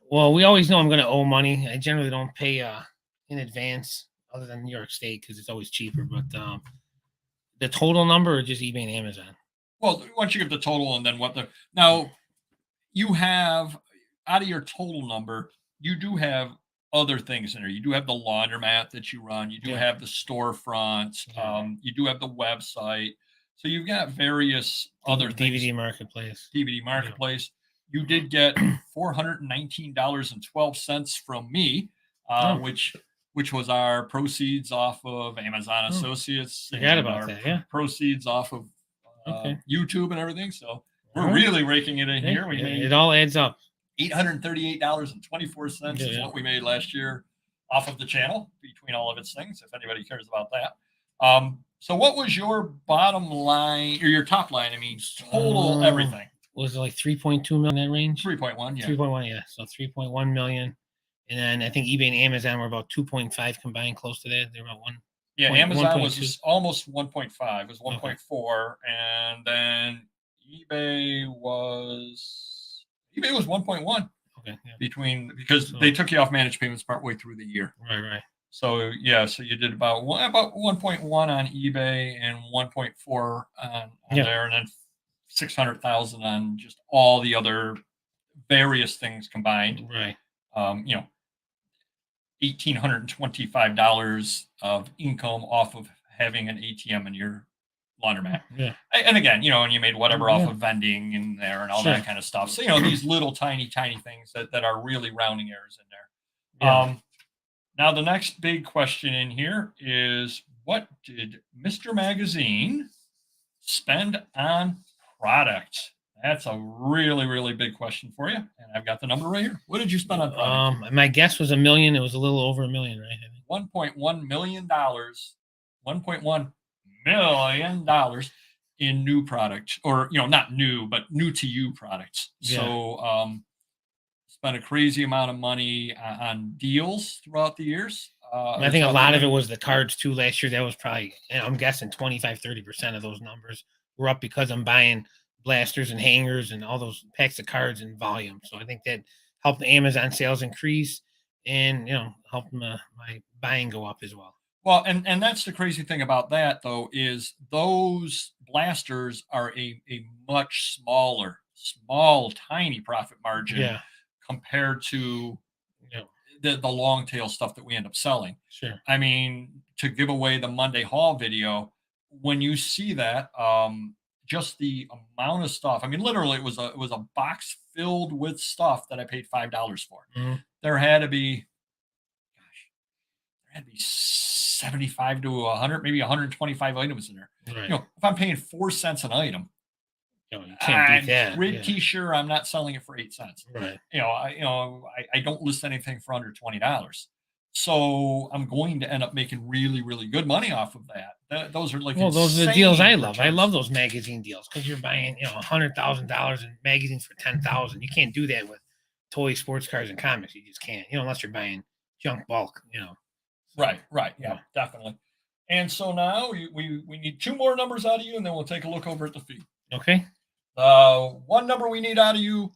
Well, we always know I'm going to owe money. I generally don't pay in advance other than New York State because it's always cheaper. But the total number or just eBay and Amazon? Well, once you give the total and then now you have out of your total number, you do have other things in there. You do have the laundromat that you run. You do Yeah. have the storefront. Yeah. You do have the website. So you've got various other things. DVD marketplace. DVD Yeah. marketplace. You did get $419.12 from me, Oh, which was our proceeds off of Amazon Oh, Associates forgot and about our that, yeah. proceeds off of okay. YouTube and everything. So we're Alright. really raking it in here. We Yeah, made it all adds up. $838.24 is Yeah. what we made last year off of the channel between all of its things, if anybody cares about that. So what was your bottom line or your top line? I mean, total everything. Was it like 3.2 million in that range? 3.1, yeah. 3.1, yeah. So 3.1 million. And then I think eBay and Amazon were about 2.5 combined, close to that. They're about 1. Yeah, Point- Amazon 1.2. was almost 1.5. It was Okay. 1.4, and then eBay was 1.1 Okay. Yeah. because So- they took you off managed payments partway through the year. Right. So yeah, so you did about 1.1 on eBay and 1.4 on Yeah. there, and then 600,000 on just all the other various things combined. Right. $1,825 of income off of having an ATM in your laundromat. Yeah. And again, and you made whatever off Yeah. of vending in there and all Sure. that kind of stuff. So, these little tiny things that are really rounding errors in there. Yeah. Now, the next big question in here is, what did Mr. Magazine spend on product? That's a really, really big question for you. And I've got the number right here. What did you spend on product? My guess was $1 million. It was a little over $1 million, right? I think. $1.1 million. $1.1 million in new products, or not new, but new to you products. Yeah. So spent a crazy amount of money on deals throughout the years. I think a lot of it was the cards too last year. That was probably, I'm guessing 25-30% of those numbers were up because I'm buying blasters and hangers and all those packs of cards in volume. So I think that helped the Amazon sales increase and helped my buying go up as well. Well, and that's the crazy thing about that, though, is those blasters are a much small, tiny profit margin compared to the long tail stuff that we end up selling. Sure. I mean, to give away the Monday haul video, when you see that, just the amount of stuff. I mean, literally, it was a box filled with stuff that I paid $5 for. Mm-hmm. There had to be 75 to 100, maybe 125 items in there. Right. If I'm paying 4 cents an item, you can't beat that. Pretty sure I'm not selling it for 8 cents. Right. I don't list anything for under $20. So I'm going to end up making really, really good money off of that. Those are those are the deals I love. I love those magazine deals because you're buying, $100,000 in magazines for $10,000. You can't do that with toys, sports cars, and comics. You just can't, unless you're buying junk bulk. Right. Yeah, definitely. And so now we need 2 more numbers out of you, and then we'll take a look over at the feed. Okay. One number we need out of you.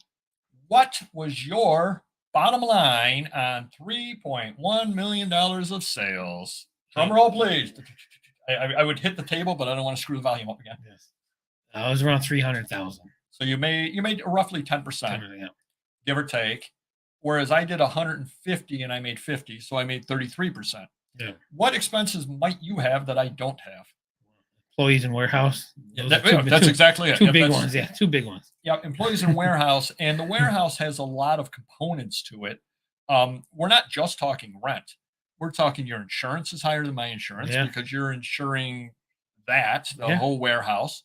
What was your bottom line on $3.1 million of sales? Drum roll, please. I would hit the table, but I don't want to screw the volume up again. Yes. It was around 300,000. So you made roughly 10%, Yeah. give or take. Whereas I did 150 and I made 50, so I made 33%. Yeah. What expenses might you have that I don't have? Employees in warehouse. That's exactly it. 2 big ones. Yeah, 2 big ones. Yeah, employees in warehouse, and the warehouse has a lot of components to it. We're not just talking rent. We're talking your insurance is higher than my insurance because you're insuring the whole warehouse.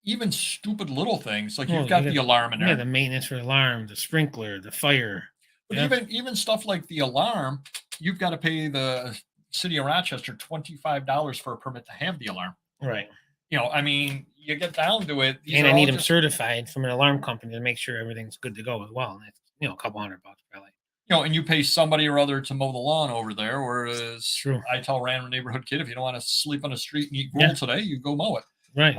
Even stupid little things like you've got the alarm in there. Yeah, the maintenance for the alarm, the sprinkler, the fire. But even stuff like the alarm, you've got to pay the city of Rochester $25 for a permit to have the alarm. Right. I mean, you get down to it. And I need them certified from an alarm company to make sure everything's good to go as well. And that's, a couple $100 probably. And you pay somebody or other to mow the lawn over there. Whereas True. I tell random neighborhood kid, if you don't want to sleep on the street and eat gruel today, you go mow it. Right.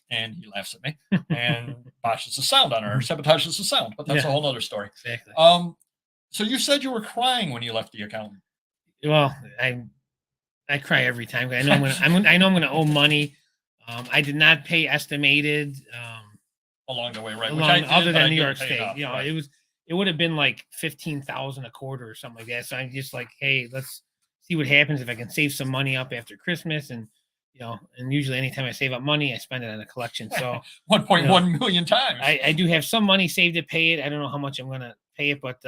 And he laughs at me and botches the sound on her, sabotages the sound. But that's a whole other story. Exactly. So you said you were crying when you left the accountant. Well, I cry every time. I know I'm gonna owe money. I did not pay estimated along the way, right? Other than New York State, it it would have been like 15,000 a quarter or something like that. So I'm just like, hey, let's see what happens if I can save some money up after Christmas. And and usually anytime I save up money, I spend it on a collection. So 1.1 million times. I do have some money saved to pay it. I don't know how much I'm gonna pay it, but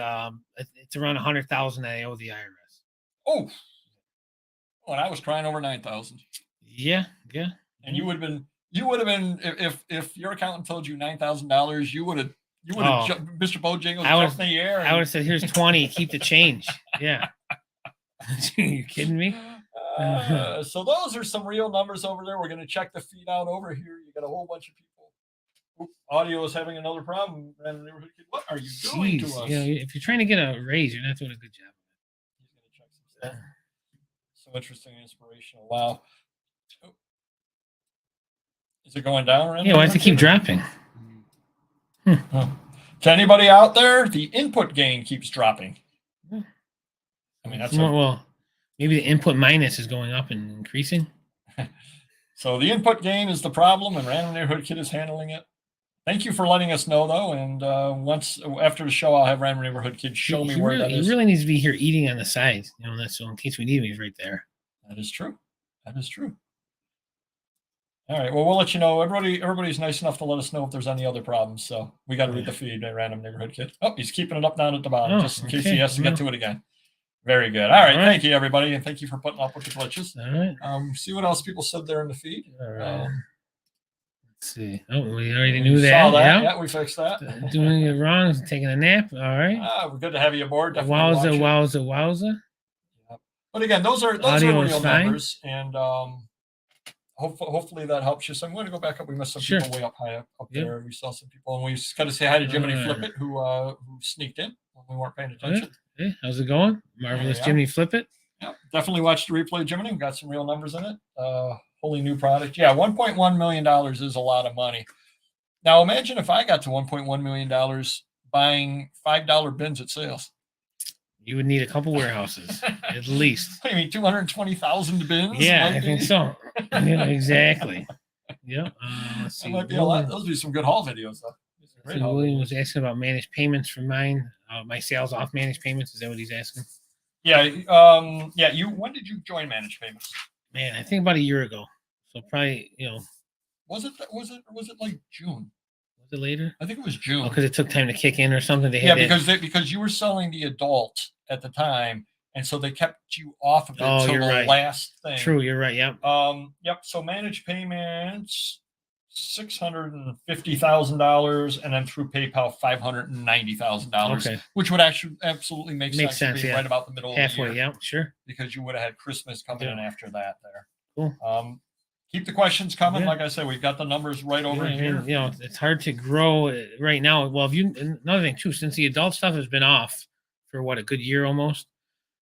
it's around 100,000 that I owe the IRS. Oh, and I was crying over 9,000. Yeah. And you would have been if your accountant told you $9,000, you would have Mr. Bojangles jumped in the air. I would have said, "Here's 20. Keep the change." Yeah. You kidding me? So those are some real numbers over there. We're going to check the feed out over here. You got a whole bunch of people. Oop, audio is having another problem. What are you doing to us? If you're trying to get a raise, you're not doing a good job. He's going to check some stuff. So interesting, inspirational. Wow. Oh. Is it going down? Or yeah, why does it keep dropping? To anybody out there, the input gain keeps dropping. I mean, that's well, maybe the input minus is going up and increasing. So the input gain is the problem, and Random Neighborhood Kid is handling it. Thank you for letting us know, though. And once after the show, I'll have Random Neighborhood Kid show me where that is. He really needs to be here eating on the sides. That's so in case we need him, he's right there. That is true. That is true. All right. Well, we'll let you know. Everybody's nice enough to let us know if there's any other problems. So we got to read the feed at Random Neighborhood Kid. Oh, he's keeping it up down at the bottom just in case he has to get to it again. Very good. All right. Thank you, everybody. And thank you for putting up with the glitches. All right. See what else people said there in the feed. All right. Let's see. Oh, we already knew that. Saw that. Yeah, we fixed that. Doing it wrong, taking a nap. All right. We're good to have you aboard. Wowza. Yeah. But again, those are real numbers. And hopefully that helps you. So I'm going to go back up. We missed some people way up high up there. We saw some people, and we just got to say hi to Jiminy Flippit, who sneaked in when we weren't paying attention. Hey, how's it going? Marvelous Jiminy Flippit. Yeah, definitely watch the replay, Jiminy. We got some real numbers in it. Wholly new product. Yeah, $1.1 million is a lot of money. Now imagine if I got to $1.1 million buying $5 bins at sales. You would need a couple warehouses, at least. What do you mean, 220,000 bins? Yeah, I think so. Exactly. Yep. Let's see. That might be a lot. Those would be some good haul videos, though. William was asking about managed payments for mine. My sales off managed payments. Is that what he's asking? Yeah. Yeah. When did you join managed payments? Man, I think about a year ago. So probably, Was it like June? Was it later? I think it was June. Because it took time to kick in or something. Because you were selling the adult at the time, and so they kept you off of it until the last thing. True, you're right. Yep. Yep. So managed payments, $650,000, and then through PayPal, $590,000. Okay. Which would actually absolutely make sense. Right about the middle of the year. Halfway, yeah, sure. Because you would have had Christmas coming in after that there. Cool. Keep the questions coming. Yeah. Like I said, we've got the numbers right over here. It's hard to grow right now. Well, another thing too, since the adult stuff has been off for a good year almost,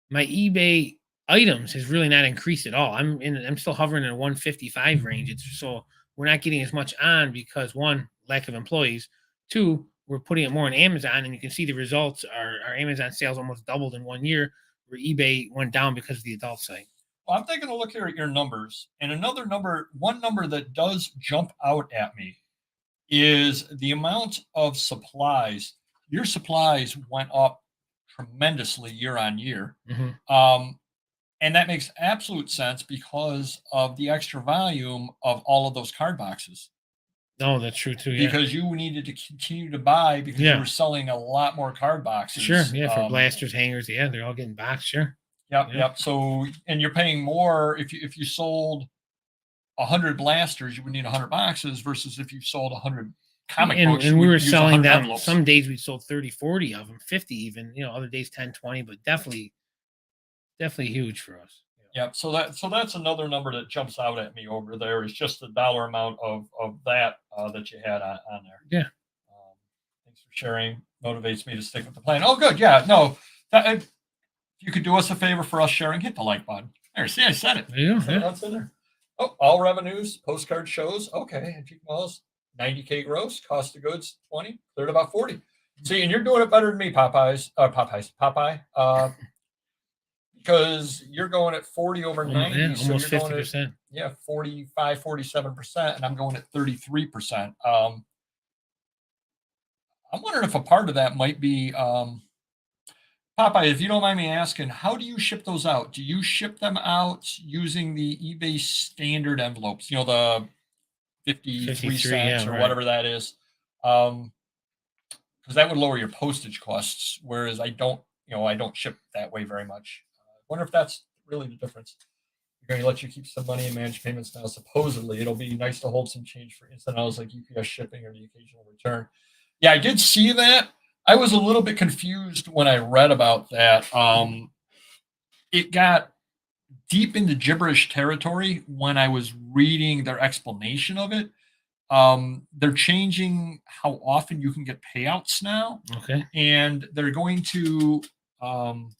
my eBay items has really not increased at all. I'm still hovering in a 155 range. So we're not getting as much on because one, lack of employees. Two, we're putting it more on Amazon, and you can see the results. Our Amazon sales almost doubled in 1 year, where eBay went down because of the adult site. Well, I'm taking a look here at your numbers, and one number that does jump out at me is the amount of supplies. Your supplies went up tremendously year on year. Mm-hmm. And that makes absolute sense because of the extra volume of all of those card boxes. No, that's true too. Yeah. Because you needed to continue to buy because you were selling a lot more card boxes. Sure. Yeah. For blasters, hangers. Yeah. They're all getting boxed. Sure. Yep. So, and you're paying more if you sold 100 blasters, you would need 100 boxes versus if you sold 100 comic books. And we were selling them. Envelopes. Some days we sold 30, 40 of them, 50 even, other days 10, 20, but definitely huge for us. Yep. So that's another number that jumps out at me over there is just the dollar amount of that that you had on there. Yeah. Thanks for sharing. Motivates me to stick with the plan. Oh, good. Yeah. No. If you could do us a favor for us sharing, hit the like button. There. See, I said it. Yeah. That's in there. Oh, all revenues, postcard shows. Okay. Antique Malls, 90K gross. Cost of goods, 20. Cleared about 40. See, and you're doing it better than me, Popeye. Because you're going at 40 over 90. Yeah, so almost you're 50%. At, 45, 47%, and I'm going at 33%. I'm wondering if a part of that might be, Popeye, if you don't mind me asking, how do you ship those out? Do you ship them out using the eBay standard envelopes? You know, the 53 53, cents yeah, or right. whatever that is. Because that would lower your postage costs, whereas I don't ship that way very much. I wonder if that's really the difference. They're going to let you keep some money and manage payments now. Supposedly, it'll be nice to hold some change for incidentals like UPS shipping or the occasional return. Yeah, I did see that. I was a little bit confused when I read about that. It got deep into gibberish territory when I was reading their explanation of it. They're changing how often you can get payouts now, Okay. and they're going to. Um,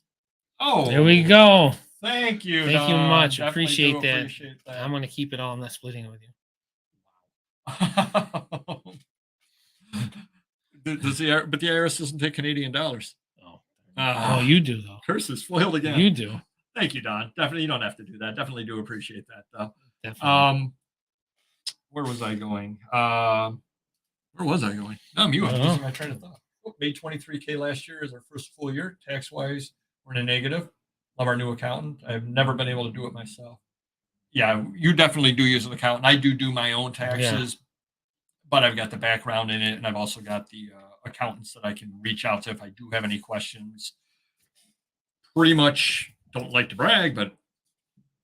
There we oh, go. thank you, Thank you Don. much. Definitely Appreciate do that. appreciate I'm gonna keep it all. I'm not splitting it with you. that. But the IRS doesn't take Canadian dollars. Oh, Ah, you do though. curse is foiled again. You do. Thank you, Don. Definitely, you don't have to do that. Definitely do appreciate that, though. Definitely. Where was I going? Where was I going? No, I'm losing my train of thought. Made 23K last year is our first full year. Tax wise, we're in a negative. Love our new accountant. I've never been able to do it myself. Yeah, you definitely do use an accountant. I do my own taxes, but I've got the background in it, and I've also got the accountants that I can reach out to if I do have any questions. Pretty much don't like to brag, but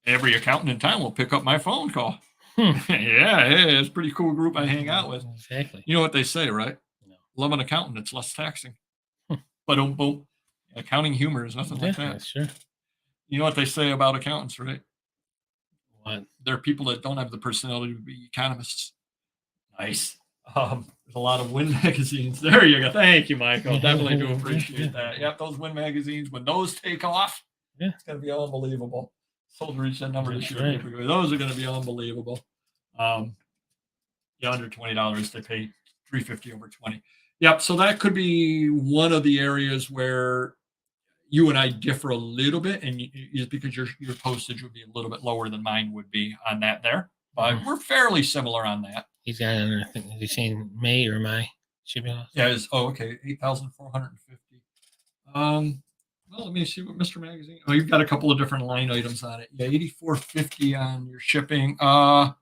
every accountant in town will pick up my phone call. Yeah, hey, it's a pretty cool group I hang out with. Exactly. You know what they say, right? No. Love an accountant, it's less taxing. But boom. Accounting humor is nothing like that. Sure. You know what they say about accountants, right? What? They're people that don't have the personality to be economists. Nice. There's a lot of Win magazines. There you go. Thank you, Michael. Definitely do appreciate that. Yep, those Win magazines, when those take off, it's going to be unbelievable. Sold to reach that number this year. Right. Those are going to be unbelievable. Under $20, they pay $350 over 20. Yep. So that could be one of the areas where you and I differ a little bit, and is because your postage would be a little bit lower than mine would be on that there. But we're fairly similar on that. He's got another thing. Is he saying May or my shipping cost? Yeah, okay, 8,450. Well, let me see what Mr. Magazine. Oh, you've got a couple of different line items on it. Yeah, 8,450 on your shipping. Yeah,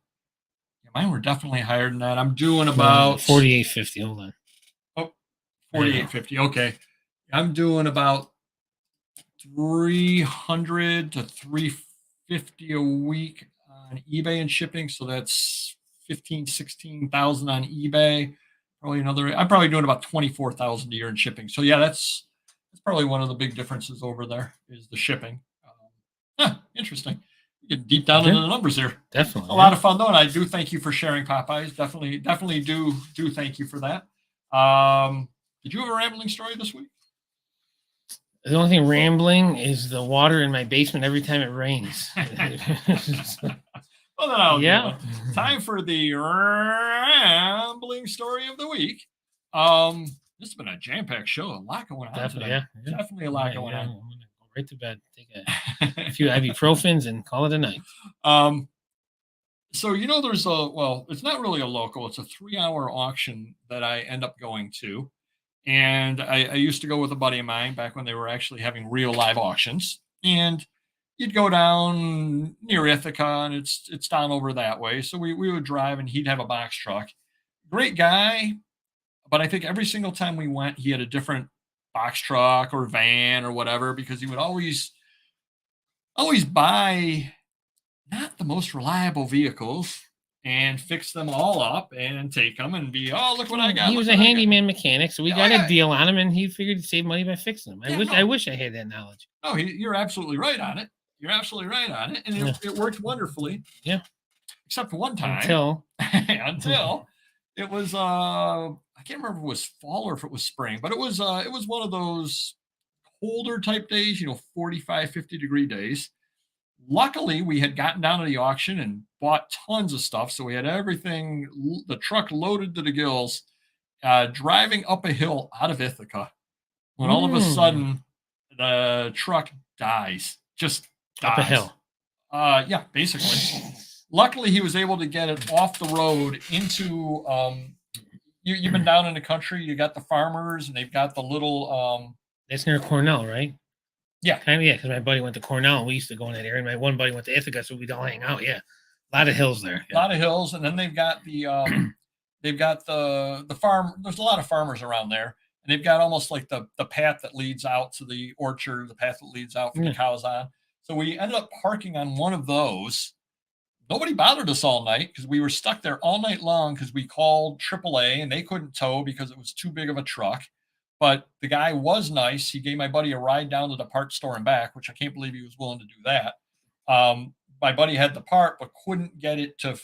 mine were definitely higher than that. I'm doing about 48.50. Hold on. Oh, 48.50. Okay, I'm doing about 300 to 350 a week on eBay and shipping. So that's 16,000 on eBay. I'm probably doing about 24,000 a year in shipping. So yeah, that's probably one of the big differences over there is the shipping. Interesting. Get deep down into the numbers here. Definitely. A lot of fun though. And I do thank you for sharing, Popeyes. Definitely do thank you for that. Did you have a rambling story this week? The only thing rambling is the water in my basement every time it rains. Well, then I'll do it. Time for the rambling story of the week. This has been a jam-packed show. A lot going on today. Definitely a lot going on. I'm gonna go right to bed, take a few ibuprofens, and call it a night. So there's it's not really a local. It's a 3-hour auction that I end up going to. And I used to go with a buddy of mine back when they were actually having real live auctions. And you'd go down near Ithaca, and it's down over that way. So we would drive, and he'd have a box truck. Great guy, but I think every single time we went, he had a different box truck or van or whatever, because he would always buy not the most reliable vehicles and fix them all up and take them and be, oh, look what I got. He was a handyman mechanic, so we got a deal on him, and he figured to save money by fixing them. I wish I had that knowledge. No, you're absolutely right on it. And it worked wonderfully. Yeah. Except one time. Until it was I can't remember if it was fall or if it was spring, but it was one of those colder type days, 45, 50-degree days. Luckily, we had gotten down to the auction and bought tons of stuff. So we had everything, the truck loaded to the gills, driving up a hill out of Ithaca, when all of a sudden the truck dies. Just dies. Up a hill. Yeah, basically. Luckily, he was able to get it off the road into, you've been down in the country. You got the farmers, and they've got the little. That's near Cornell, right? Yeah, Kind of, yeah. Because my buddy went to Cornell, and we used to go in that area. And my one buddy went to Ithaca, so we'd all hang out. Yeah, a lot of hills there. a lot of hills, and then they've got the farm. There's a lot of farmers around there, and they've got almost like the path that leads out to the orchard, the path that leads out for the cows on. So we ended up parking on one of those. Nobody bothered us all night because we were stuck there all night long because we called AAA and they couldn't tow because it was too big of a truck. But the guy was nice. He gave my buddy a ride down to the parts store and back, which I can't believe he was willing to do that. My buddy had the part, but couldn't get it to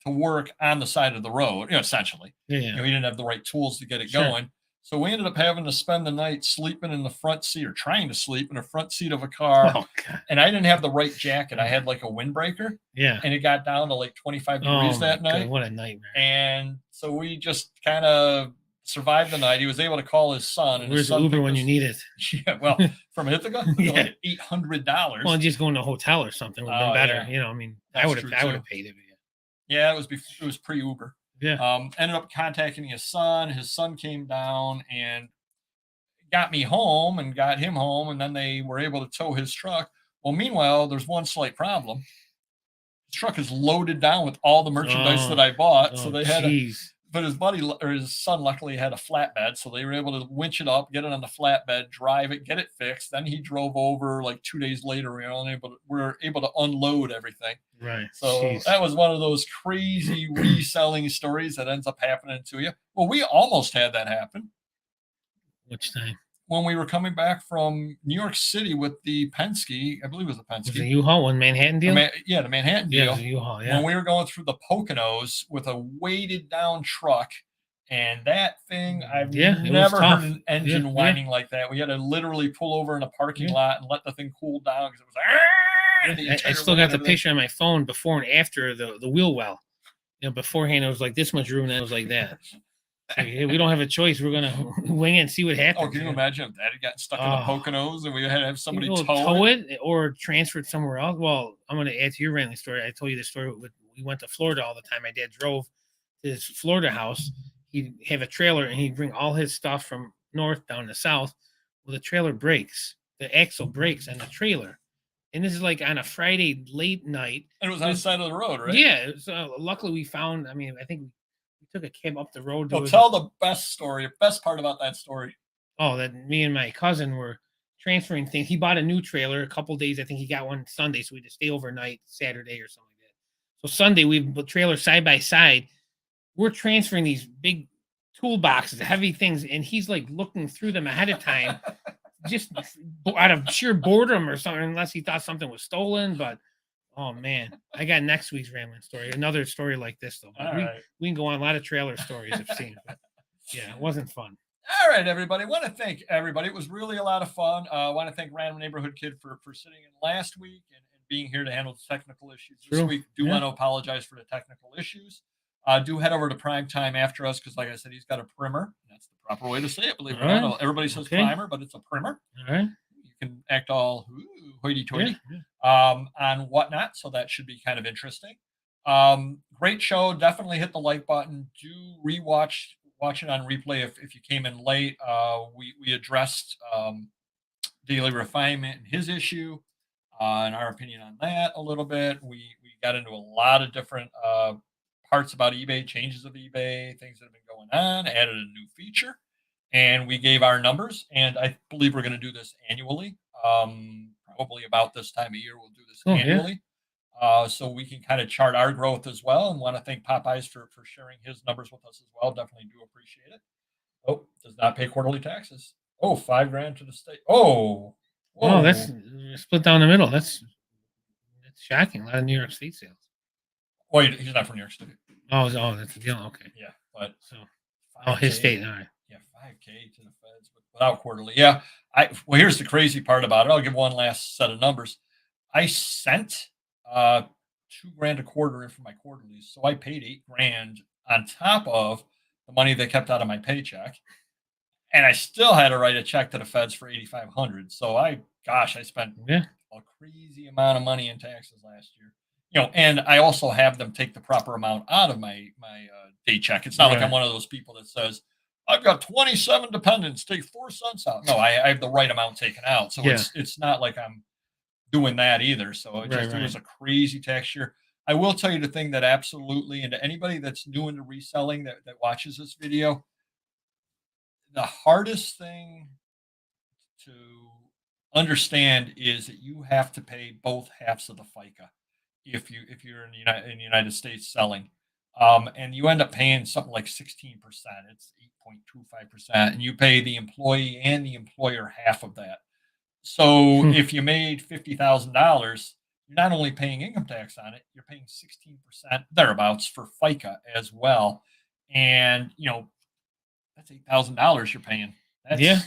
work on the side of the road, essentially. Yeah. He didn't have the right tools to get it going. So we ended up having to spend the night sleeping in the front seat, or trying to sleep in the front seat of a car. Oh, God. And I didn't have the right jacket. I had like a windbreaker. Yeah. And it got down to like 25 degrees that night. God, what a nightmare. And so we just kind of survived the night. He was able to call his son. And where's his son Uber when you need it? Yeah, well, from Ithaca, like $800. Well, just going to a hotel or something would have been better. Yeah. I mean, I would have paid it. Yeah, it was pre-Uber. Yeah. Ended up contacting his son. His son came down and got me home and got him home, and then they were able to tow his truck. Well, meanwhile, there's one slight problem. His truck is loaded down with all the merchandise that I bought. So they had but his buddy or his son luckily had a flatbed, so they were able to winch it up, get it on the flatbed, drive it, get it fixed. Then he drove over like 2 days later. We were able to unload everything. Right. So that was one of those crazy reselling stories that ends up happening to you. Well, we almost had that happen. Which time? When we were coming back from New York City with the Penske, I believe it was a Penske. Was it U-Haul, one Manhattan deal? The Manhattan deal. Yeah, it was a U-Haul, yeah. When we were going through the Poconos with a weighted down truck, and that thing, I've never heard an engine whining like that. We had to literally pull over in a parking lot and let the thing cool down because it was I still got the picture on my phone before and after the wheel well. Beforehand it was like this much room, and it was like that. So, we don't have a choice. We're gonna wing it and see what happens. Oh, can you imagine if that had gotten stuck in the Poconos and we had to have somebody tow it or transfer it somewhere else? Well, I'm gonna add to your rambling story. I told you the story. We went to Florida all the time. My dad drove to his Florida house. He'd have a trailer and he'd bring all his stuff from north down to south. Well, the trailer breaks. The axle breaks on the trailer. And this is like on a Friday late night. And it was on the side of the road, right? Yeah. So luckily we found, I think we took a cab up the road. Well, tell the best part about that story. Oh, that me and my cousin were transferring things. He bought a new trailer a couple days. I think he got one Sunday, so we had to stay overnight Saturday or something like that. So Sunday, we put trailer side by side. We're transferring these big toolboxes, heavy things, and he's like looking through them ahead of time, just out of sheer boredom or something, unless he thought something was stolen. But oh man, I got next week's rambling story. Another story like this though. We can go on a lot of trailer stories I've seen. But yeah, it wasn't fun. All right, everybody. I want to thank everybody. It was really a lot of fun. I want to thank Random Neighborhood Kid for sitting in last week and being here to handle the technical issues this week. Want to apologize for the technical issues. Do head over to Prime Time after us because, like I said, he's got a primer. That's the proper way to say it. Believe it or not, everybody says primer, but it's a primer. All right. You can act all hoity-toity on whatnot, so that should be kind of interesting. Great show. Definitely hit the like button. Do watch it on replay if you came in late. We addressed Daily Refinement and his issue and our opinion on that a little bit. We got into a lot of different parts about eBay, changes of eBay, things that have been going on, added a new feature, and we gave our numbers. And I believe we're going to do this annually. Probably about this time of year, we'll do this annually. So we can kind of chart our growth as well, and want to thank Popeyes for sharing his numbers with us as well. Definitely do appreciate it. Oh, does not pay quarterly taxes. Oh, $5,000 to the state. Oh, that's split down the middle. That's shocking. A lot of New York State sales. Well, he's not from New York State. Oh, that's the deal. Okay. Yeah, but his state. All right. Yeah, $5,000 to the feds without quarterly. Yeah. Well, here's the crazy part about it. I'll give one last set of numbers. I sent $2,000 a quarter in for my quarterlies, so I paid $8,000 on top of the money they kept out of my paycheck, and I still had to write a check to the feds for $8,500. So I spent a crazy amount of money in taxes last year. and I also have them take the proper amount out of my day check. It's not like I'm Right. one of those people that says, "I've got 27 dependents, take 4 cents out." No, I have the right amount taken out, so Yeah. it's not like I'm doing that either. So Right. it Right. was a crazy tax year. I will tell you the thing that absolutely, and to anybody that's new into reselling that watches this video, the hardest thing to understand is that you have to pay both halves of the FICA if you're in the United States selling, and you end up paying something like 16%. It's 8.25%, and you pay the employee and the employer half of that. So Hmm. if you made $50,000, you're not only paying income tax on it, you're paying 16% thereabouts for FICA as well, and that's $8,000 you're paying. Yeah.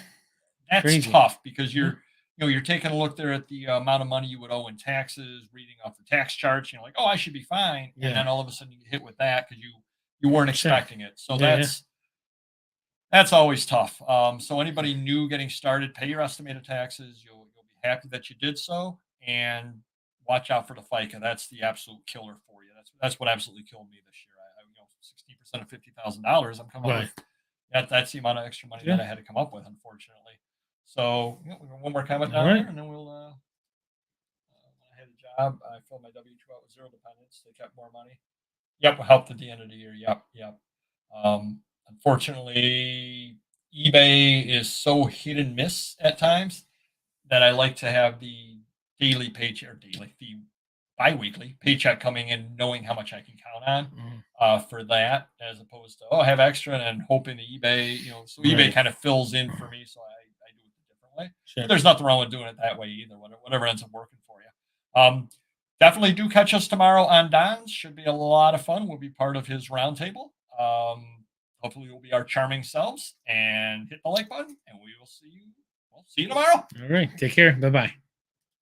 That's Crazy. tough because Yeah. you're taking a look there at the amount of money you would owe in taxes, reading off the tax charts, like, oh, I should be fine, and Yeah. then all of a sudden you get hit with that because you weren't Sure. expecting it. So Yeah. Yeah. that's always tough. So anybody new getting started, pay your estimated taxes. You'll be happy that you did so, and watch out for the FICA. That's the absolute killer for you. That's what absolutely killed me this year. 16% of $50,000. I'm coming up Right. with that's the amount of extra money Yeah. that I had to come up with, unfortunately. So we got one more comment All down right. there, and then we'll. When I had a job, I filled my W-2 out with zero dependents. They kept more money. Yep, helped at the end of the year. Yep, yep. Unfortunately, eBay is so hit and miss at times that I like to have the daily paycheck, or the biweekly paycheck coming in, knowing how much I can count on Mhm. for that, as opposed to I have extra and hoping the eBay, so eBay Right. kind of fills in for me, so I do it a different way. But Sure. there's nothing wrong with doing it that way either. Whatever ends up working for you. Definitely do catch us tomorrow on Don's. Should be a lot of fun. We'll be part of his roundtable. Hopefully, we'll be our charming selves and hit the like button, and we will see you. We'll see you tomorrow. All right. Take care. Bye bye.